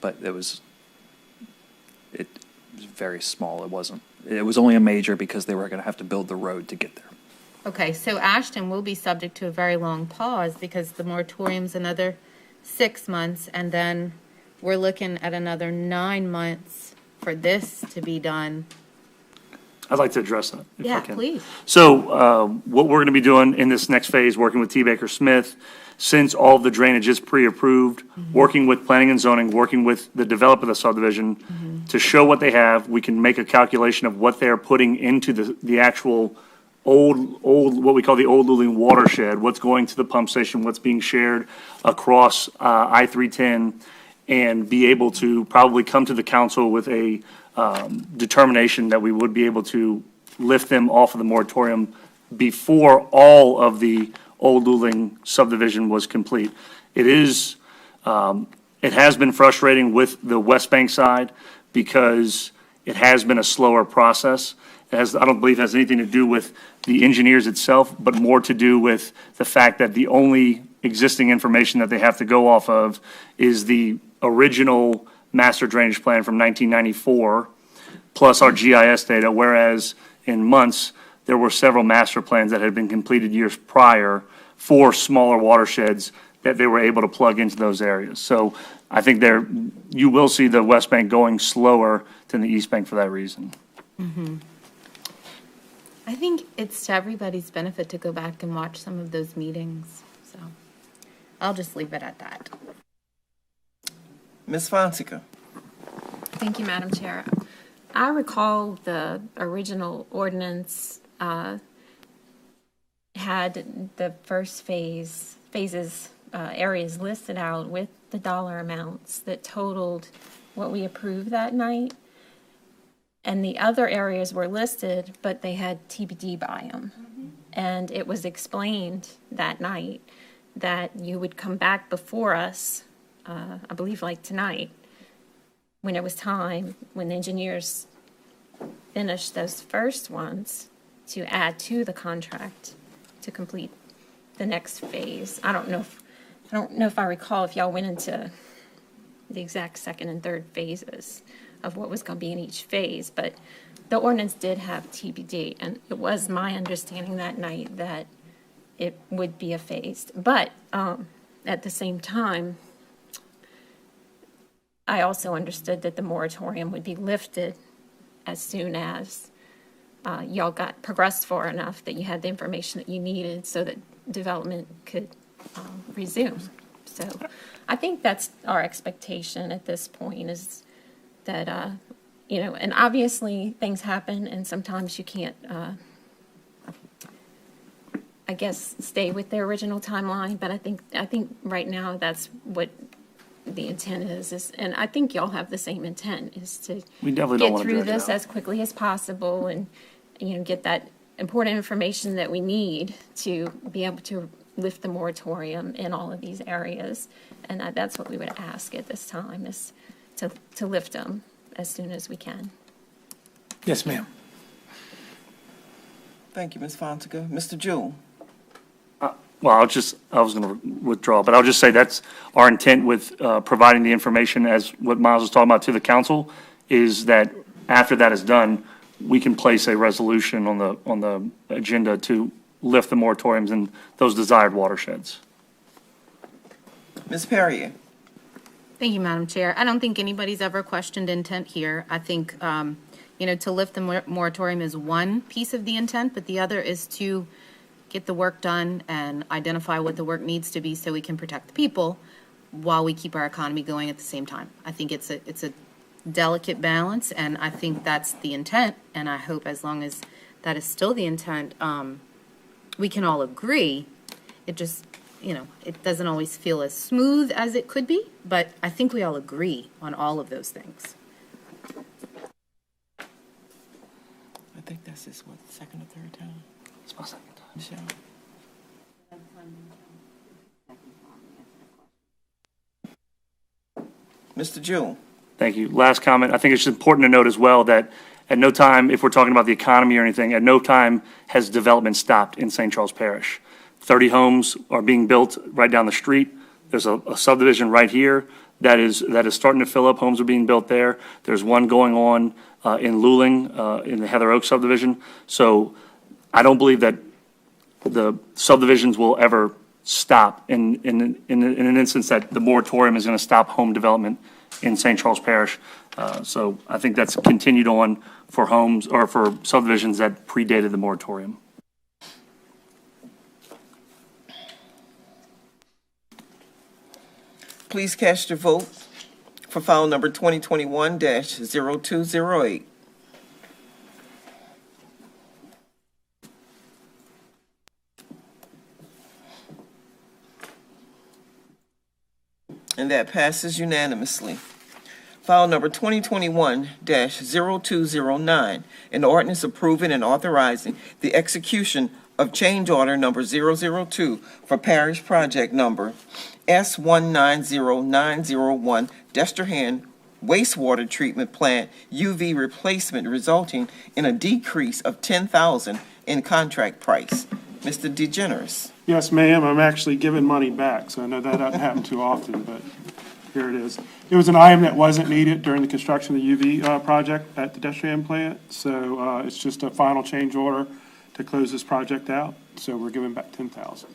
But it was very small. It was only a major because they were going to have to build the road to get there. Okay, so Ashton will be subject to a very long pause because the moratorium's another 6 months, and then we're looking at another 9 months for this to be done. I'd like to address that, if I Yeah, can. please. So what we're going to be doing in this next phase, working with T. Baker Smith, since all of the drainage is pre-approved, working with planning and zoning, working with the developer of the subdivision, to show what they have, we can make a calculation of what they're putting into the actual old, what we call the old Luling watershed, what's going to the pump station, what's being shared across I-310, and be able to probably come to the council with a determination that we would be able to lift them off of the moratorium before all of the old Luling subdivision was complete. It has been frustrating with the West Bank side because it has been a slower process. I don't believe has anything to do with the engineers itself, but more to do with the fact that the only existing information that they have to go off of is the original master drainage plan from 1994, plus our GIS data, whereas in months, there were several master plans that had been completed years prior for smaller watersheds that they were able to plug into those areas. So I think you will see the West Bank going slower than the East Bank for that reason. I think it's to everybody's benefit to go back and watch some of those meetings, so I'll just leave it at that. Ms. Fonseca. Thank you, Madam Chair. I recall the original ordinance had the first phases, areas listed out with the dollar amounts that totaled what we approved that night. And the other areas were listed, but they had TBD by them. And it was explained that night that you would come back before us, I believe like tonight, when it was time, when the engineers finished those first ones, to add to the contract to complete the next phase. I don't know if I recall if y'all went into the exact second and third phases of what was going to be in each phase, but the ordinance did have TBD, and it was my understanding that night that it would be a phased. But at the same time, I also understood that the moratorium would be lifted as soon as y'all got progressed far enough that you had the information that you needed so that development could resume. So I think that's our expectation at this point, is that, and obviously things happen and sometimes you can't, I guess, stay with the original timeline, but I think right now that's what the intent is, and I think y'all have the same intent, is to We definitely don't get want to through drag it this out. as quickly as possible and, get that important information that we need to be able to lift the moratorium in all of these areas. And that's what we would ask at this time, is to lift them as soon as we can. Yes, ma'am. Thank you, Ms. Fonseca. Mr. Jewell. Well, I was going to withdraw, but I'll just say that's our intent with providing the information, as what Miles was talking about, to the council, is that after that is done, we can place a resolution on the agenda to lift the moratoriums in those desired watersheds. Ms. Perrier. Thank you, Madam Chair. I don't think anybody's ever questioned intent here. I think, to lift the moratorium is one piece of the intent, but the other is to get the work done and identify what the work needs to be so we can protect the people while we keep our economy going at the same time. I think it's a delicate balance, and I think that's the intent, and I hope as long as that is still the intent, we can all agree. It just, it doesn't always feel as smooth as it could be, but I think we all agree on all of those things. I think that's his, second or third time? It's my second time. Michelle. Mr. Jewell. Thank you. Last comment. I think it's important to note as well that at no time, if we're talking about the economy or anything, at no time has development stopped in St. Charles Parish. 30 homes are being built right down the street. There's a subdivision right here that is starting to fill up. Homes are being built there. There's one going on in Luling, in the Heather Oak subdivision. So I don't believe that the subdivisions will ever stop in an instance that the moratorium is going to stop home development in St. Charles Parish. So I think that's continued on for homes or for subdivisions that predated the moratorium. Please cast your vote for file number 2021-0208. And that passes unanimously. File number 2021-0209, an ordinance approving and authorizing the execution of change order number 002 for parish project number S190901 Destrehan wastewater treatment plant UV replacement, resulting in a decrease of $10,000 in contract price. Mr. DeGeneres. Yes, ma'am, I'm actually giving money back, so I know that doesn't happen too often, but here it is. It was an item that wasn't needed during the construction of the UV project at the Destrehan plant, so it's just a final change order to close this project out, so we're giving back $10,000.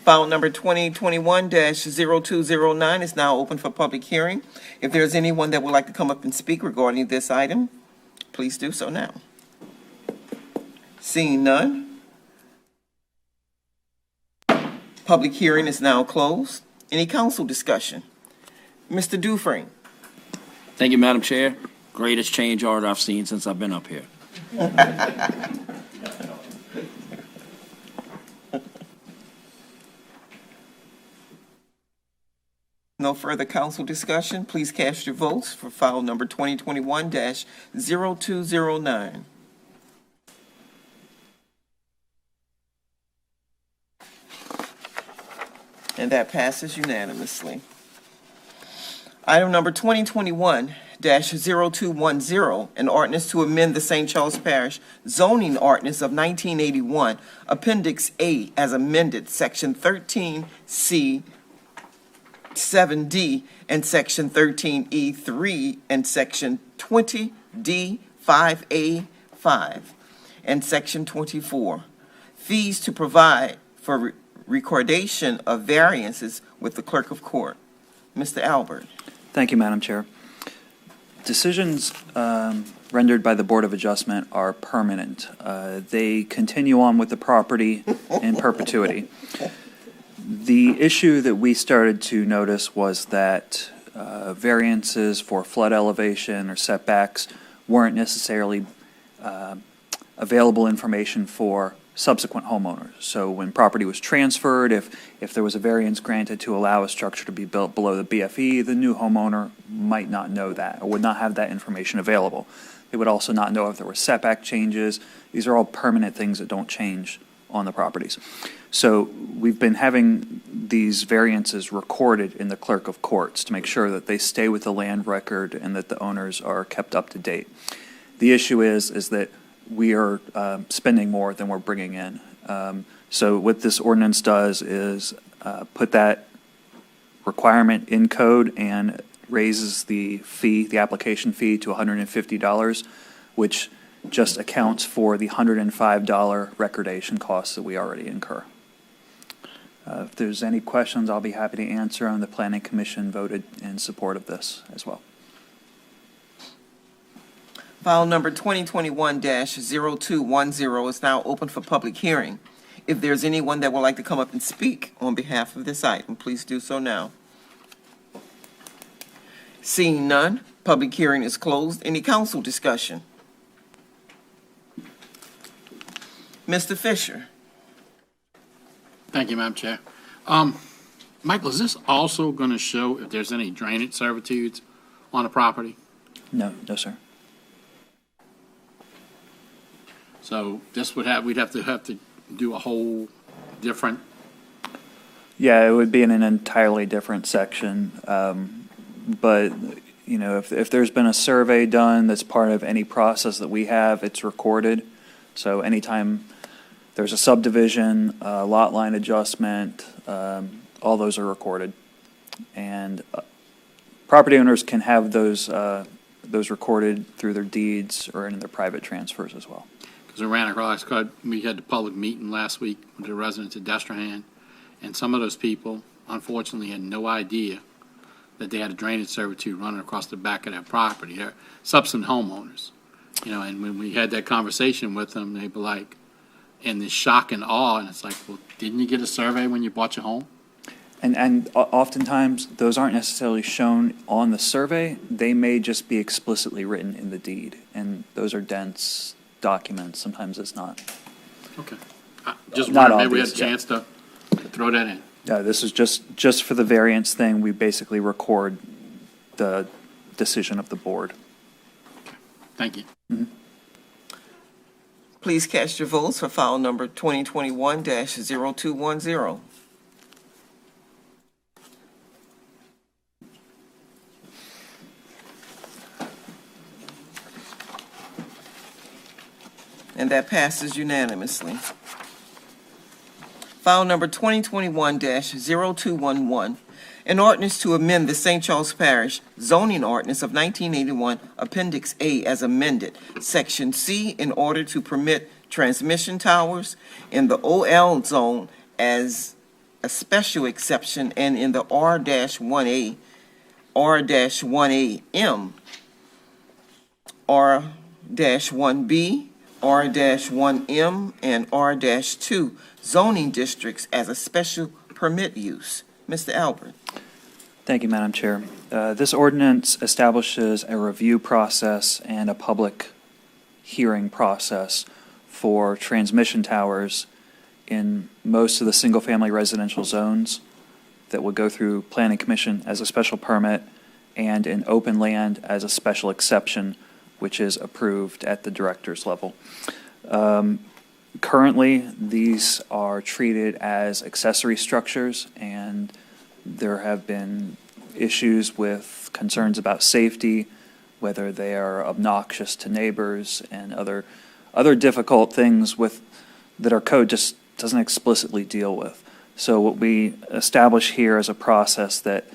File number 2021-0209 is now open for public hearing. If there's anyone that would like to come up and speak regarding this item, please do so now. Seeing none, public hearing is now closed. Any council discussion? Mr. Dufresne. Thank you, Madam Chair. Greatest change order I've seen since I've been up here. No further council discussion. Please cast your votes for file number 2021-0209. And that passes unanimously. Item number 2021-0210, an ordinance to amend the St. Charles Parish zoning ordinance of 1981, Appendix A as amended, Section 13C 7D and Section 13E3 and Section 20D 5A5 and Section 24. Fees to provide for recordation of variances with the clerk of court. Mr. Albert. Thank you, Madam Chair. Decisions rendered by the Board of Adjustment are permanent. They continue on with the property in perpetuity. The issue that we started to notice was that variances for flood elevation or setbacks weren't necessarily available information for subsequent homeowners. So when property was transferred, if there was a variance granted to allow a structure to be built below the BFE, the new homeowner might not know that or would not have that information available. They would also not know if there were setback changes. These are all permanent things that don't change on the properties. So we've been having these variances recorded in the clerk of courts to make sure that they stay with the land record and that the owners are kept up to date. The issue is that we are spending more than we're bringing in. So what this ordinance does is put that requirement in code and raises the fee, the application fee, to $150, which just accounts for the $105 recordation costs that we already incur. If there's any questions, I'll be happy to answer, and the Planning Commission voted in support of this as well. File number 2021-0210 is now open for public hearing. If there's anyone that would like to come up and speak on behalf of this item, please do so now. Seeing none, public hearing is closed. Any council discussion? Mr. Fisher. Thank you, Madam Chair. Michael, is this also going to show if there's any drainage servitudes on the property? No, sir. So this would we'd have to do a whole different. Yeah, it would be in an entirely different section. But, you know, if there's been a survey done that's part of any process that we have, it's recorded. So anytime there's a subdivision, lot line adjustment, all those are recorded. And property owners can have those recorded through their deeds or in their private transfers as well. Because we ran across, we had the public meeting last week with the residents of Destrehan, and some of those people, unfortunately, had no idea that they had a drainage servitude running across the back of their property. They're subsequent homeowners, you know, and when we had that conversation with them, they were like, in this shock and awe, and it's like, well, didn't you get a survey when you bought your home? And oftentimes, those aren't necessarily shown on the survey. They may just be explicitly written in the deed, and those are dense documents. Sometimes it's not. Okay. Just Not wondering, maybe we had a obvious, yeah. chance to throw that in. Yeah, this is just for the variance thing. We basically record the decision of the board. Thank you. Mm-hmm. Please cast your votes for file number 2021-0210. And that passes unanimously. File number 2021-0211, an ordinance to amend the St. Charles Parish zoning ordinance of 1981, Appendix A as amended, Section C, in order to permit transmission towers in the OL zone as a special exception and in the R-1A, R-1AM, R-1B, R-1M, and R-2 zoning districts as a special permit use. Mr. Albert. Thank you, Madam Chair. This ordinance establishes a review process and a public hearing process for transmission towers in most of the single-family residential zones that would go through Planning Commission as a special permit and in open land as a special exception, which is approved at the director's level. Currently, these are treated as accessory structures, and there have been issues with concerns about safety, whether they are obnoxious to neighbors and other difficult things that our code just doesn't explicitly deal with. So what we establish here is a process that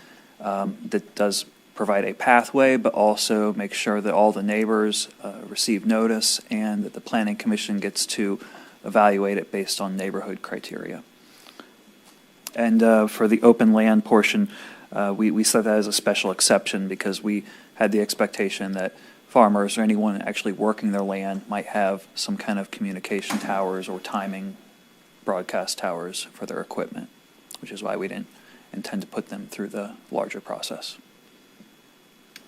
does provide a pathway, but also make sure that all the neighbors receive notice and that the Planning Commission gets to evaluate it based on neighborhood criteria. And for the open land portion, we set that as a special exception because we had the expectation that farmers or anyone actually working their land might have some kind of communication towers or timing broadcast towers for their equipment, which is why we didn't intend to put them through the larger process.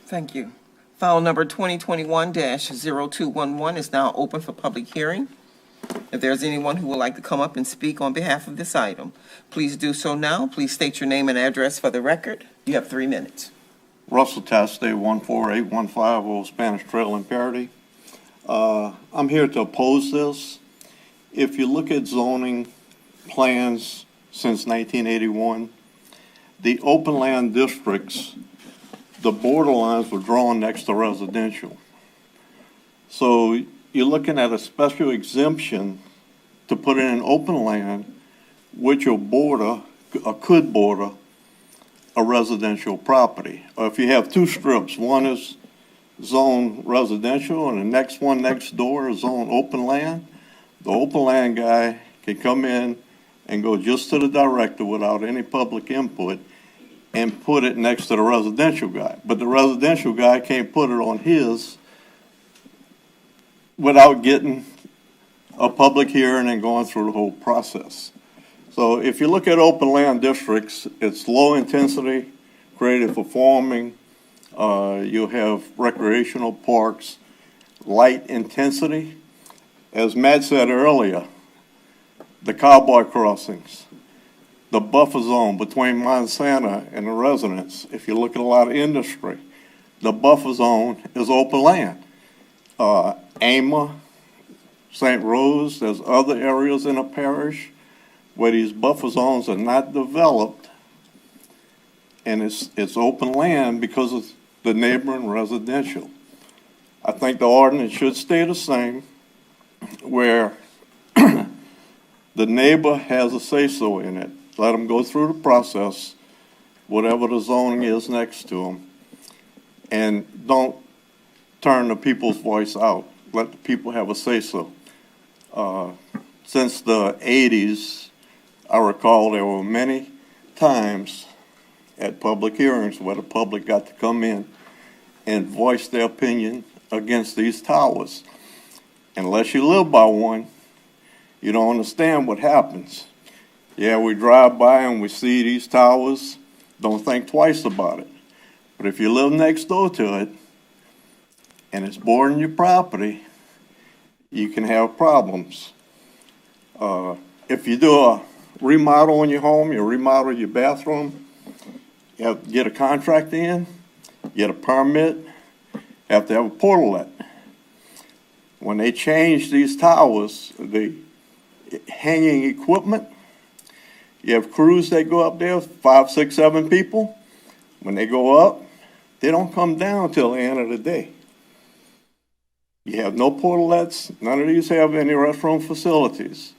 Thank you. File number 2021-0211 is now open for public hearing. If there's anyone who would like to come up and speak on behalf of this item, please do so now. Please state your name and address for the record. You have 3 minutes. Russell Teste, 14815 Old Spanish Trail in Parity. I'm here to oppose this. If you look at zoning plans since 1981, the open land districts, the borderlines were drawn next to residential. So you're looking at a special exemption to put in an open land which will border, or could border, a residential property. Or if you have 2 strips, one is zone residential and the next one next door is zone open land, the open land guy can come in and go just to the director without any public input and put it next to the residential guy. But the residential guy can't put it on his without getting a public hearing and going through the whole process. So if you look at open land districts, it's low intensity, created for farming. You have recreational parks, light intensity. As Matt said earlier, the cowboy crossings, the buffer zone between Montana and the residents. If you look at a lot of industry, the buffer zone is open land. Ama, St. Rose, there's other areas in a parish where these buffer zones are not developed, and it's open land because of the neighboring residential. I think the ordinance should stay the same, where the neighbor has a say-so in it. Let them go through the process, whatever the zoning is next to them, and don't turn the people's voice out. Let the people have a say-so. Since the 80s, I recall there were many times at public hearings where the public got to come in and voice their opinion against these towers. Unless you live by one, you don't understand what happens. Yeah, we drive by and we see these towers, don't think twice about it. But if you live next door to it and it's bordering your property, you can have problems. If you do a remodel on your home, you remodel your bathroom, you have to get a contractor in, get a permit, have to have a portalet. When they change these towers, the hanging equipment, you have crews that go up there, 5, 6, 7 people. When they go up, they don't come down till the end of the day. You have no portalettes. None of these have any restroom facilities.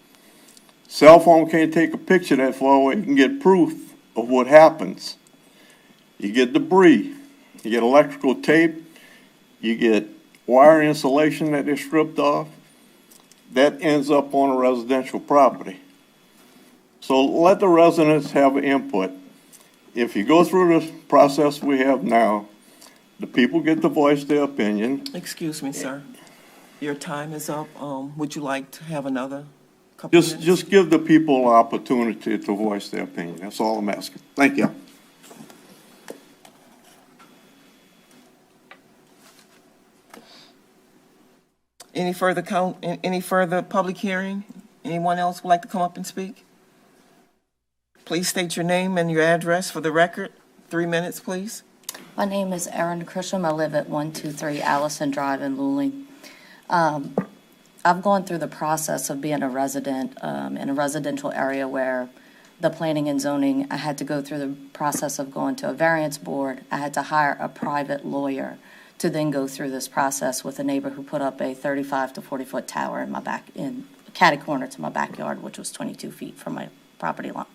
Cell phone can't take a picture that far away. You can get proof of what happens. You get debris. You get electrical tape. You get wire insulation that is stripped off. That ends up on a residential property. So let the residents have input. If you go through this process we have now, the people get to voice their opinion. Excuse me, sir. Your time is up. Would you like to have another couple minutes? Just give the people an opportunity to voice their opinion. That's all I'm asking. Thank you. Any further public hearing? Anyone else would like to come up and speak? Please state your name and your address for the record. 3 minutes, please. My name is Erin Christian. I live at 123 Allison Drive in Luling. I've gone through the process of being a resident in a residential area where the planning and zoning, I had to go through the process of going to a variance board. I had to hire a private lawyer to then go through this process with a neighbor who put up a 35 to 40 foot tower in my back, in catty corner to my backyard, which was 22 feet from my property line.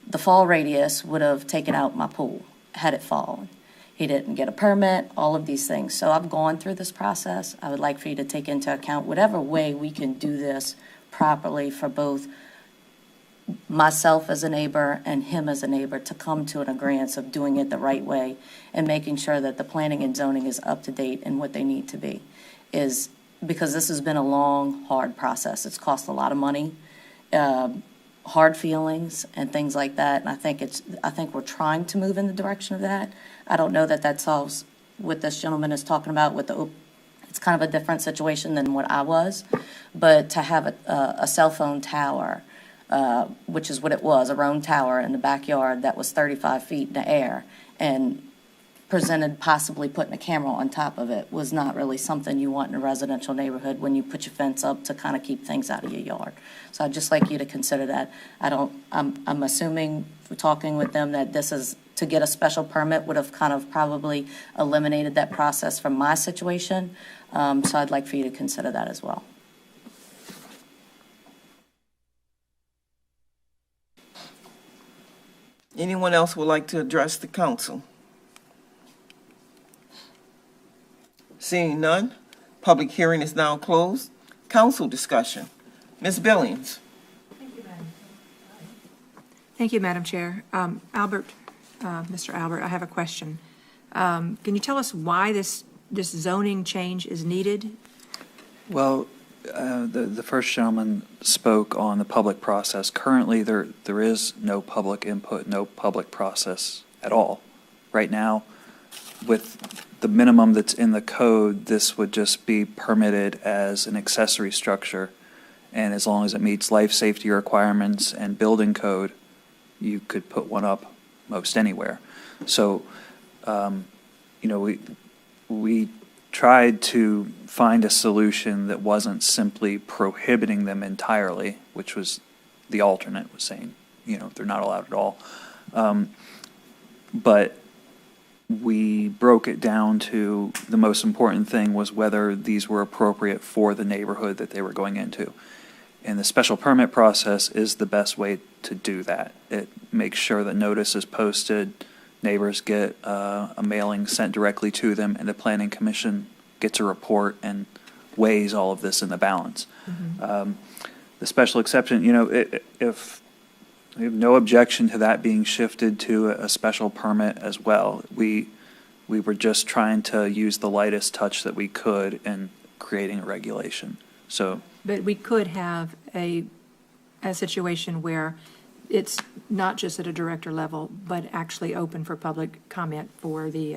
The fall radius would have taken out my pool had it fallen. He didn't get a permit, all of these things. So I've gone through this process. I would like for you to take into account whatever way we can do this properly for both myself as a neighbor and him as a neighbor to come to an agreement of doing it the right way and making sure that the planning and zoning is up to date and what they need to be. Is because this has been a long, hard process. It's cost a lot of money, hard feelings and things like that. And I think we're trying to move in the direction of that. I don't know that that solves what this gentleman is talking about with the, it's kind of a different situation than what I was, but to have a cell phone tower, which is what it was, a round tower in the backyard that was 35 feet in the air and presented possibly putting a camera on top of it was not really something you want in a residential neighborhood when you put your fence up to kind of keep things out of your yard. So I'd just like you to consider that. I'm assuming, for talking with them, that this is, to get a special permit would have kind of probably eliminated that process from my situation. So I'd like for you to consider that as well. Anyone else would like to address the council? Seeing none, public hearing is now closed. Council discussion. Ms. Billings. Thank you, Madam Chair. Mr. Albert, I have a question. Can you tell us why this zoning change is needed? Well, the first gentleman spoke on the public process. Currently, there is no public input, no public process at all. Right now, with the minimum that's in the code, this would just be permitted as an accessory structure. And as long as it meets life safety requirements and building code, you could put one up most anywhere. So, we tried to find a solution that wasn't simply prohibiting them entirely, which was the alternate was saying, they're not allowed at all. But we broke it down to the most important thing was whether these were appropriate for the neighborhood that they were going into. And the special permit process is the best way to do that. It makes sure that notice is posted, neighbors get a mailing sent directly to them, and the planning commission gets a report and weighs all of this in the balance. Mm-hmm. The special exception, if we have no objection to that being shifted to a special permit as well. We were just trying to use the lightest touch that we could in creating a regulation. So, but we could have a situation where it's not just at a director level, but actually open for public comment for the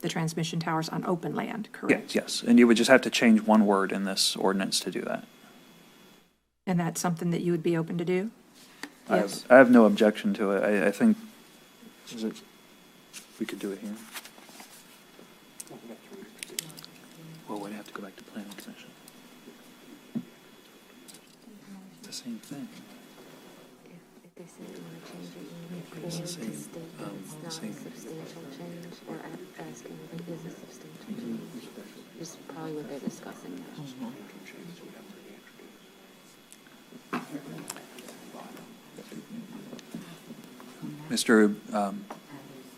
transmission towers on open land, correct? Yes, and you would just have to change one word in this ordinance to do that. And that's something that you would be open to do? Yes. I have no objection to it. I think we could do it here. Well, we'd have to go back to planning commission. The same thing. They said you want to change it, or to state that it's not a substantial change, or asking if it is a substantial change. Is probably what they're discussing now. Mr.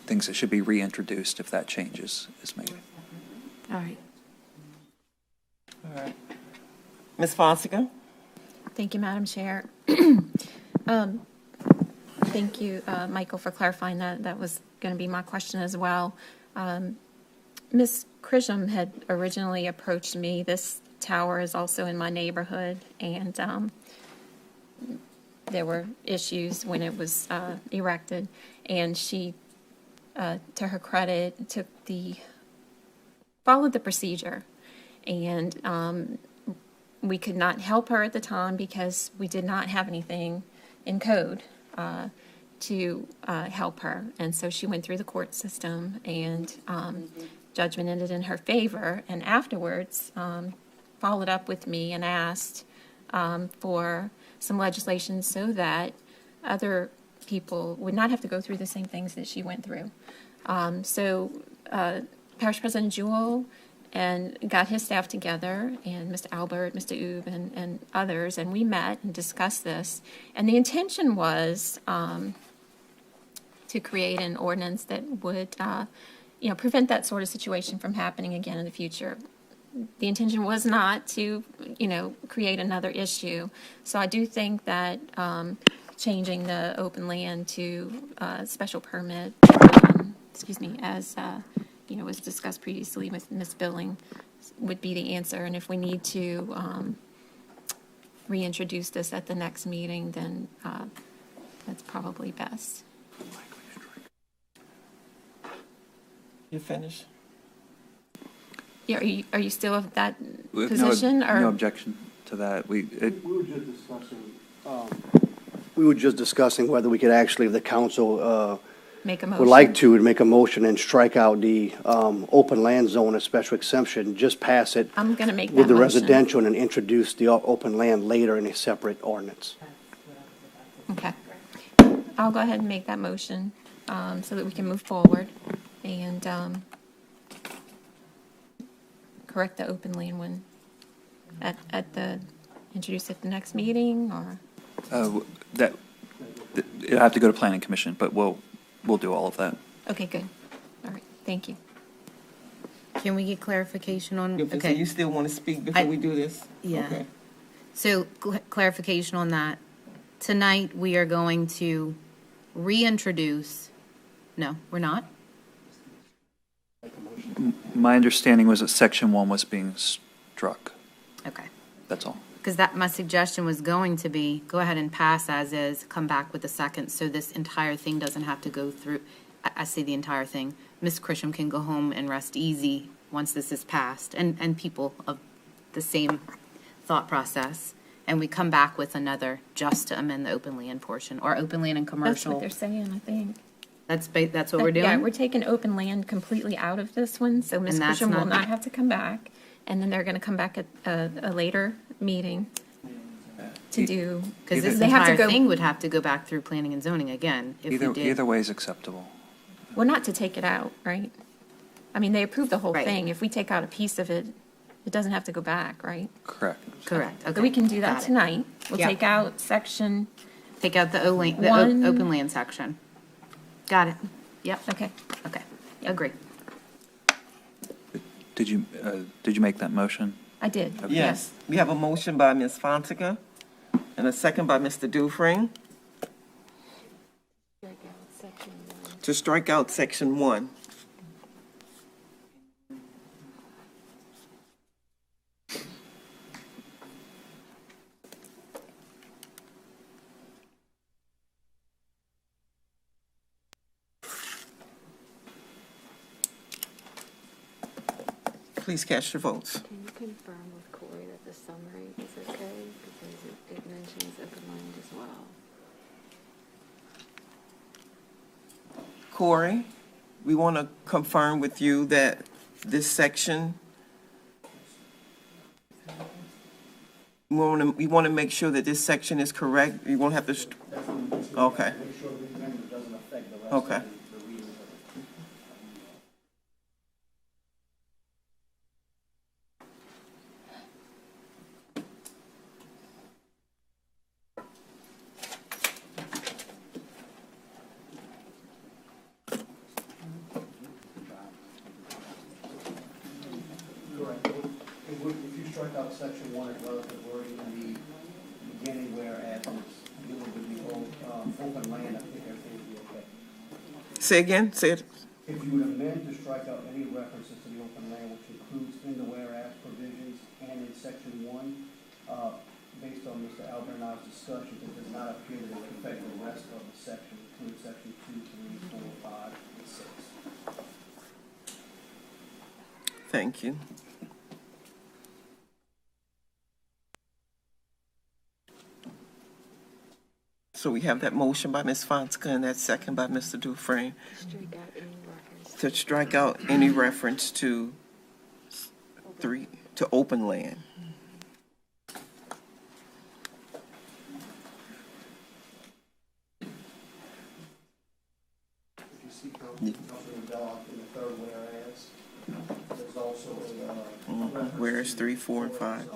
Thinks it should be reintroduced if that change is made. All right. All right. Ms. Fonseca? Thank you, Madam Chair. Thank you, Michael, for clarifying that. That was going to be my question as well. Ms. Krisham had originally approached me. This tower is also in my neighborhood, and there were issues when it was erected, and she, to her credit, followed the procedure, and we could not help her at the time because we did not have anything in code to help her, and so she went through the court system, and judgment ended in her favor, and afterwards followed up with me and asked for some legislation so that other people would not have to go through the same things that she went through. So Parish President Jewell and got his staff together, and Mr. Albert, Mr. Ube, and others, and we met and discussed this. And the intention was to create an ordinance that would prevent that sort of situation from happening again in the future. The intention was not to, create another issue. So I do think that changing the open land to special permit, as was discussed previously with Ms. Billing, would be the answer. And if we need to reintroduce this at the next meeting, then that's probably best. You finished? Yeah, are you still of that We have position? no objection to that. We were just discussing whether we could actually, if the council Make a motion. would like to, make a motion and strike out the open land zone as special exemption, just pass it I'm going to make that with the motion. residential and introduce the open land later in a separate ordinance. Okay. I'll go ahead and make that motion so that we can move forward and correct the open land when introduce it at the next meeting, or? It'll have to go to Planning Commission, but we'll do all of that. Okay, good. All right, thank you. Can we get clarification on, So okay, you still want to speak before we do this? yeah. Okay. So clarification on that. Tonight, we are going to reintroduce, no, we're not? My understanding was that Section 1 was being struck. Okay. That's all. Because my suggestion was going to be, go ahead and pass as is, come back with a second, so this entire thing doesn't have to go through. I say the entire thing. Ms. Krisham can go home and rest easy once this is passed, and people of the same thought process. And we come back with another just to amend the open land portion, or open land and That's commercial. what they're saying, I think. That's what we're doing? Yeah, we're taking open land completely out of this one, so Ms. And that's Christian will not- not have to come back. And then they're going to come back at a later meeting to do. Because this they have to entire go. thing would have to go back through planning and zoning again if we did. Either way is acceptable. Well, not to take it out, right? I mean, they approved the whole Right. thing. If we take out a piece of it, it doesn't have to go back, right? Correct. Correct, okay. So we can do that Got it. tonight. We'll Yep. take out section, Take out the One- open land section. Got it. Yep, okay. okay. Agree. Did you make that motion? I did, Yes. We have a motion by Ms. Fonseca and a second by Mr. Dufresne to strike out Section 1. Please cast your votes. Can you confirm with Corey that the summary is okay? Because it mentions open land as well. Corey, we want to confirm with you that this section, we want to make sure that this section is correct. You won't have to, Okay. Make sure the amendment doesn't affect the rest Okay. of the readings of it. Correct. If you strike out section 1 as well as the wording in the beginning, whereas it's dealing with the open land, I think everything would be okay. Say again, say it. If you would amend to strike out any references to the open land, which includes in the whereas provisions and in section 1, based on Mr. Albert and I's discussion, it does not appear that it would affect the rest of the section, including section 2, 3, 4, 5, and 6. Thank you. So we have that motion by Ms. Fonseca and that second by Mr. Dufresne to strike out any reference to open land. If you see Councilman Belloc in the third whereas, there's also a reference Whereas to 3, 4, and 5. zoning.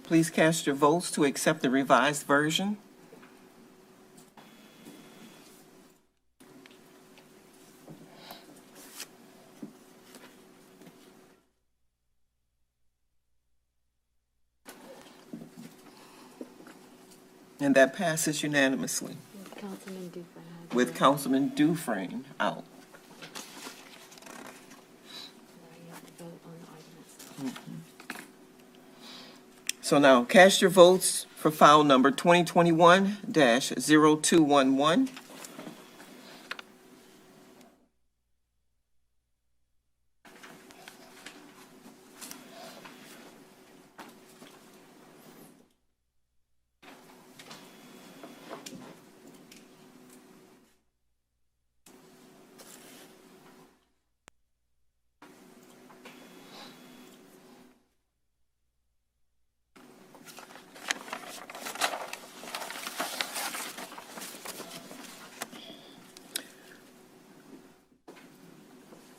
Please cast your votes to accept the revised version. And that passes unanimously with Councilman Dufresne out. So now, cast your votes for file number 2021-0211.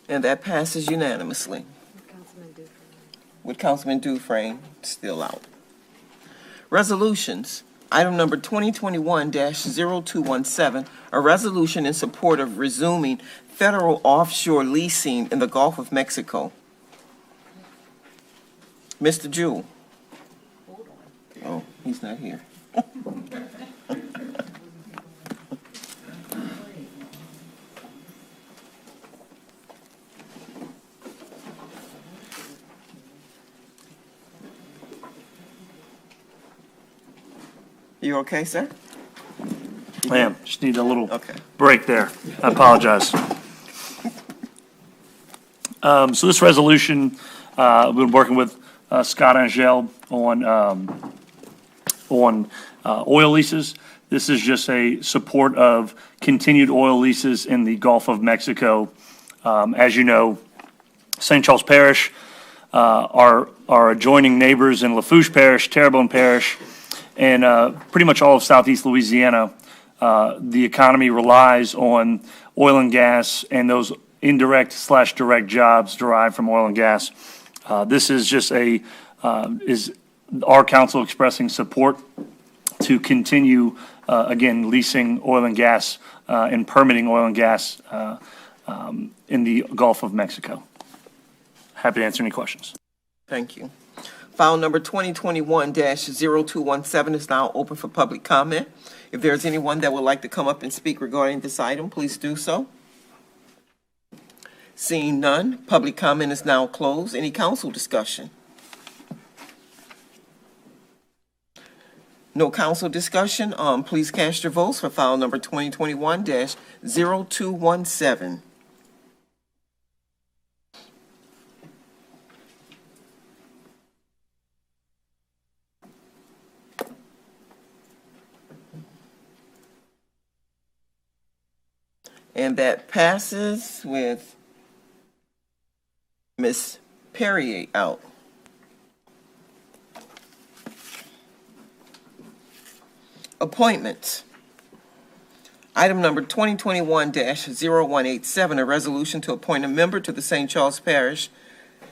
And that passes unanimously with Councilman Dufresne still out. Resolutions. Item number 2021-0217, a resolution in support of resuming federal offshore leasing in the Gulf of Mexico. Mr. Jewell. Oh, he's not here. You okay, sir? I am. Just need a little Okay. break there. I apologize. So this resolution, we've been working with Scott Angel on oil leases. This is just a support of continued oil leases in the Gulf of Mexico. As you know, St. Charles Parish, our adjoining neighbors in Lafourche Parish, Terrebonne Parish, and pretty much all of southeast Louisiana, the economy relies on oil and gas and those indirect/direct jobs derived from oil and gas. This is just is our council expressing support to continue, again, leasing oil and gas and permitting oil and gas in the Gulf of Mexico. Happy to answer any questions. Thank you. File number 2021-0217 is now open for public comment. If there's anyone that would like to come up and speak regarding this item, please do so. Seeing none, public comment is now closed. Any council discussion? No council discussion. Please cast your votes for file number 2021-0217. And that passes with Ms. Perrier out. Appointments. Item number 2021-0187, a resolution to appoint a member to the St. Charles Parish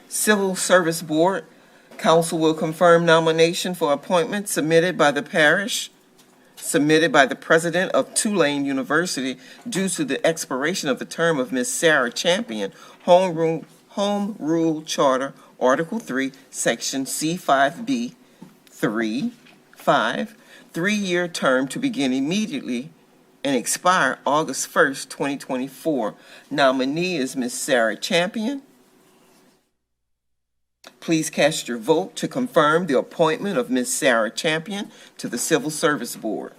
Civil Service Board. Council will confirm nomination for appointment submitted by the parish, submitted by the president of Tulane University due to the expiration of the term of Ms. Sarah Champion, Home Rule Charter, Article 3, Section C5B 3, 3-year term to begin immediately and expire August 1st, 2024. Nominee is Ms. Sarah Champion. Please cast your vote to confirm the appointment of Ms. Sarah Champion to the Civil Service Board.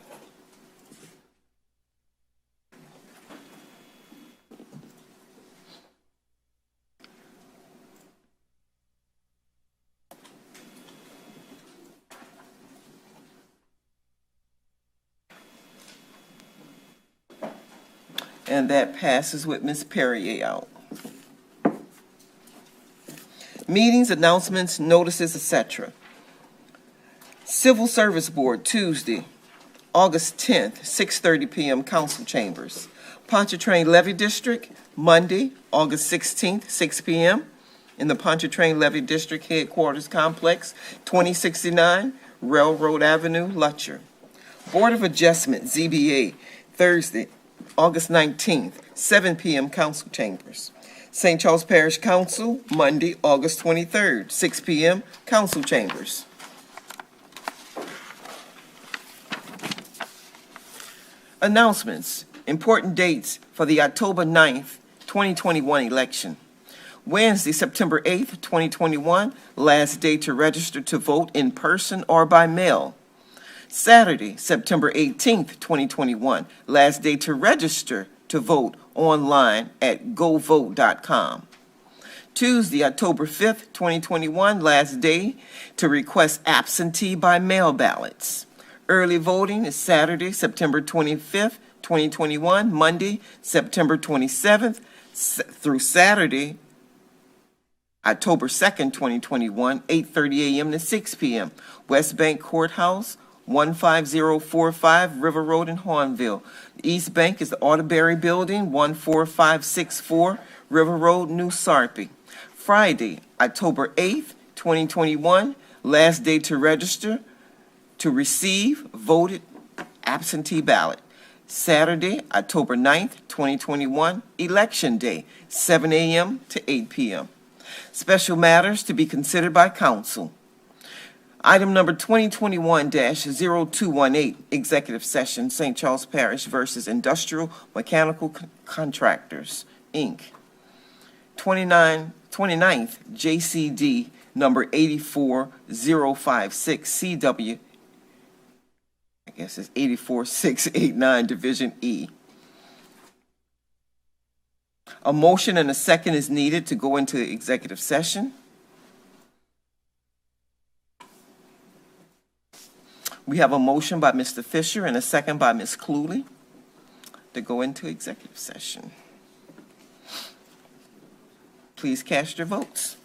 And that passes with Ms. Perrier out. Meetings, announcements, notices, etc. Civil Service Board, Tuesday, August 10th, 6:30 p.m., Council Chambers. Pontchartrain Levy District, Monday, August 16th, 6 p.m., in the Pontchartrain Levy District Headquarters Complex, 2069 Railroad Avenue, Lutcher. Board of Adjustment, ZBA, Thursday, August 19th, 7 p.m., Council Chambers. St. Charles Parish Council, Monday, August 23rd, 6 p.m., Council Chambers. Announcements. Important dates for the October 9th, 2021 election. Wednesday, September 8th, 2021, last day to register to vote in person or by mail. Saturday, September 18th, 2021, last day to register to vote online at govote.com. Tuesday, October 5th, 2021, last day to request absentee by mail ballots. Early voting is Saturday, September 25th, 2021, Monday, September 27th, through Saturday, October 2nd, 2021, 8:30 a.m. to 6 p.m. West Bank Courthouse, 15045 River Road in Hornville. The East Bank is the Auterbury Building, 14564 River Road, New Sarpy. Friday, October 8th, 2021, last day to register to receive voted absentee ballot. Saturday, October 9th, 2021, Election Day, 7 a.m. to 8 p.m. Special matters to be considered by council. Item number 2021-0218, Executive Session, St. Charles Parish versus Industrial Mechanical Contractors, Inc. 29th JCD number 84056 CW, I guess it's 84689 Division E. A motion and a second is needed to go into executive session. We have a motion by Mr. Fisher and a second by Ms. Cluley to go into executive session. Please cast your votes.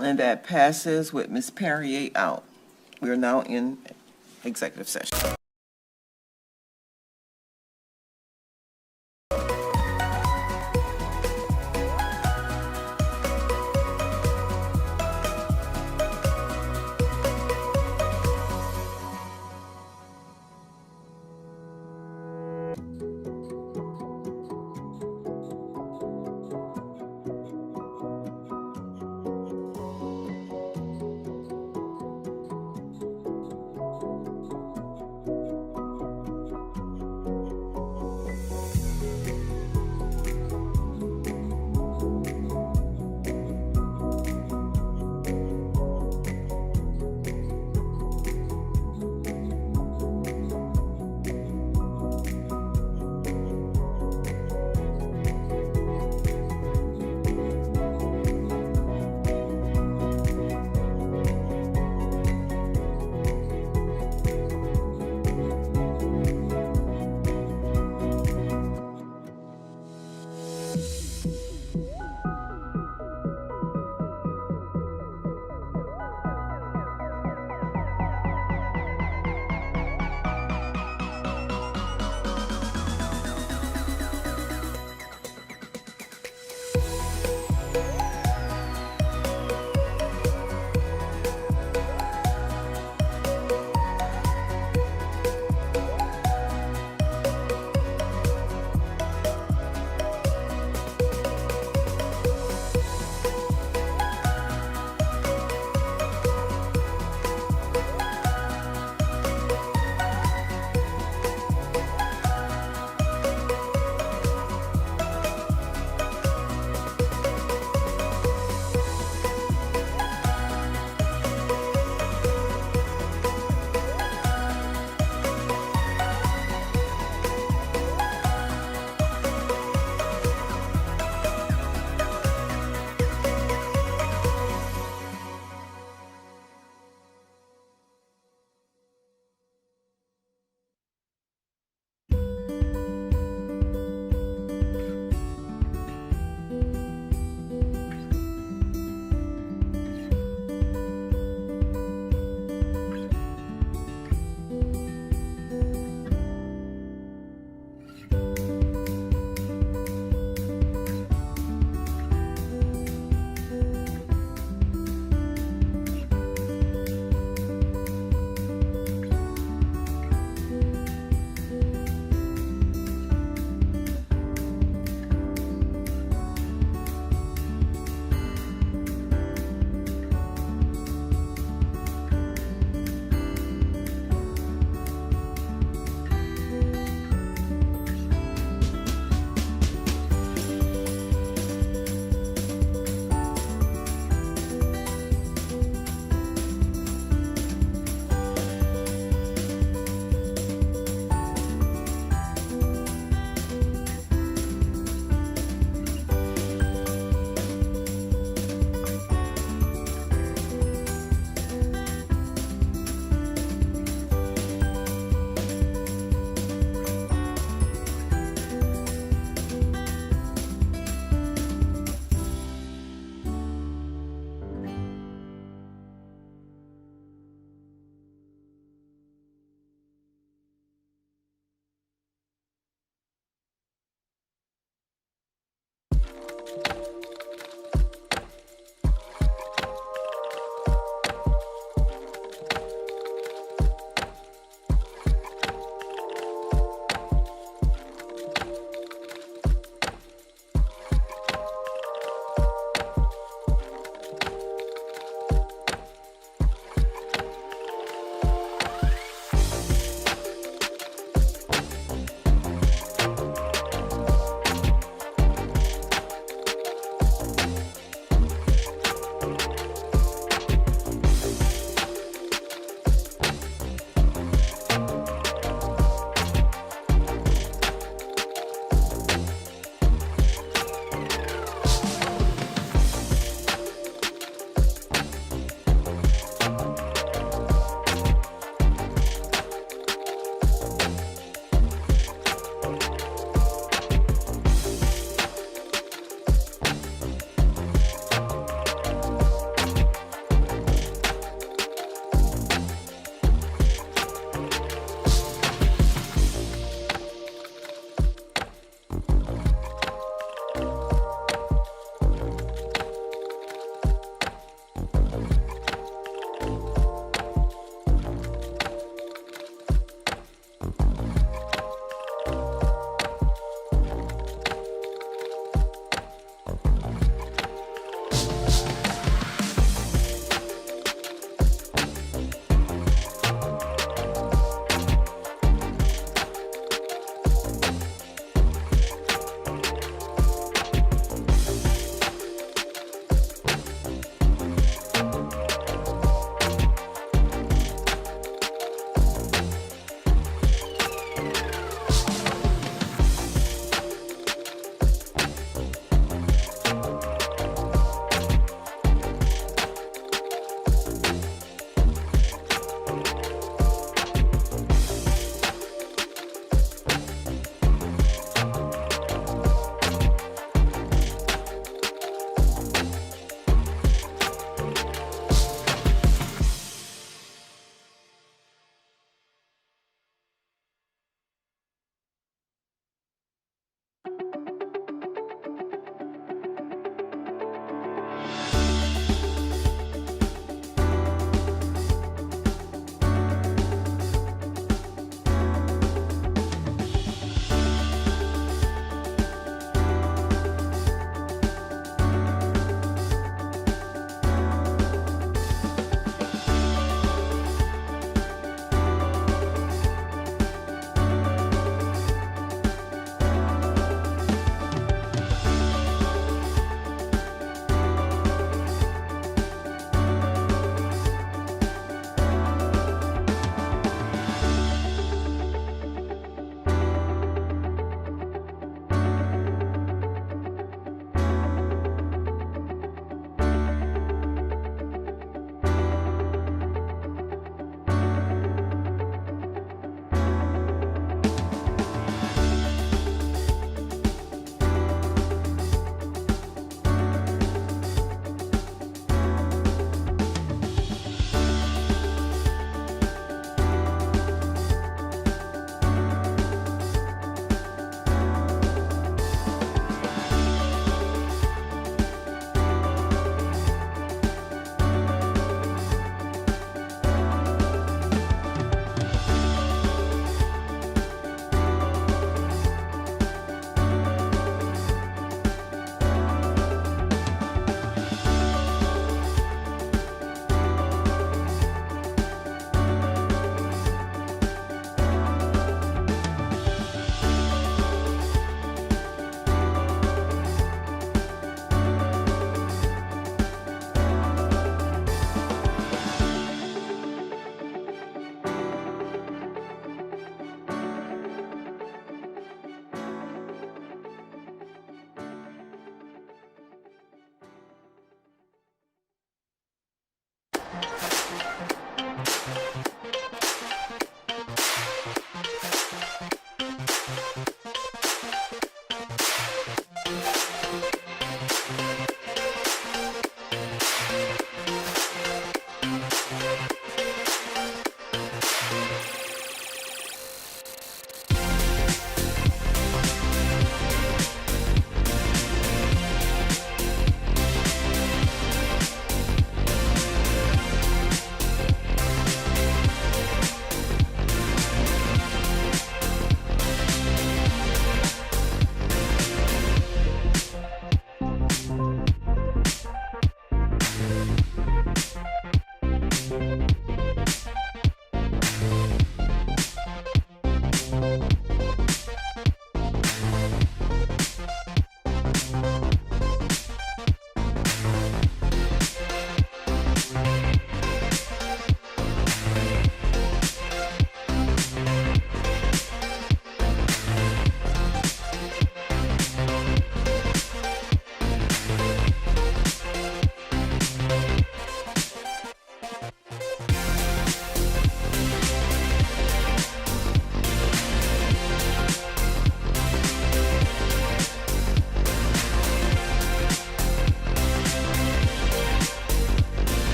And that passes with Ms. Perrier out. We are now in executive session.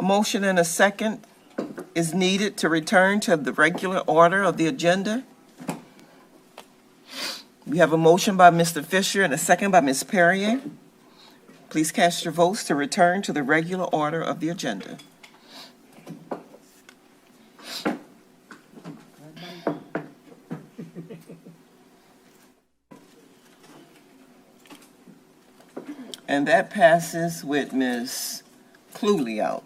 motion and a second is needed to return to the regular order of the agenda. We have a motion by Mr. Fisher and a second by Ms. Perrier. Please cast your votes to return to the regular order of the agenda. And that passes with Ms. Cluley out.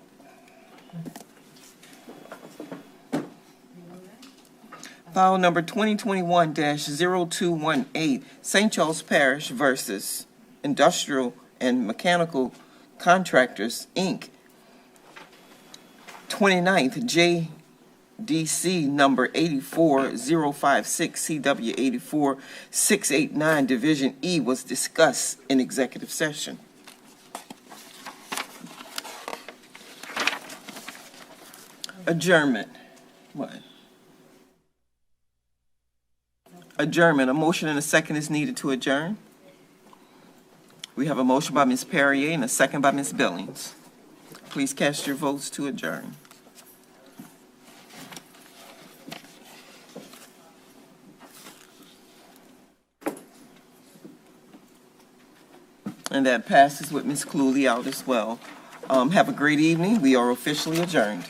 File number 2021-0218, St. Charles Parish versus Industrial and Mechanical Contractors, Inc. 29th JDC number 84056, CW 84689, Division E was discussed in executive session. Adjournment. What? Adjournment. A motion and a second is needed to adjourn. We have a motion by Ms. Perrier and a second by Ms. Billings. Please cast your votes to adjourn. And that passes with Ms. Cluley out as well. Have a great evening. We are officially adjourned.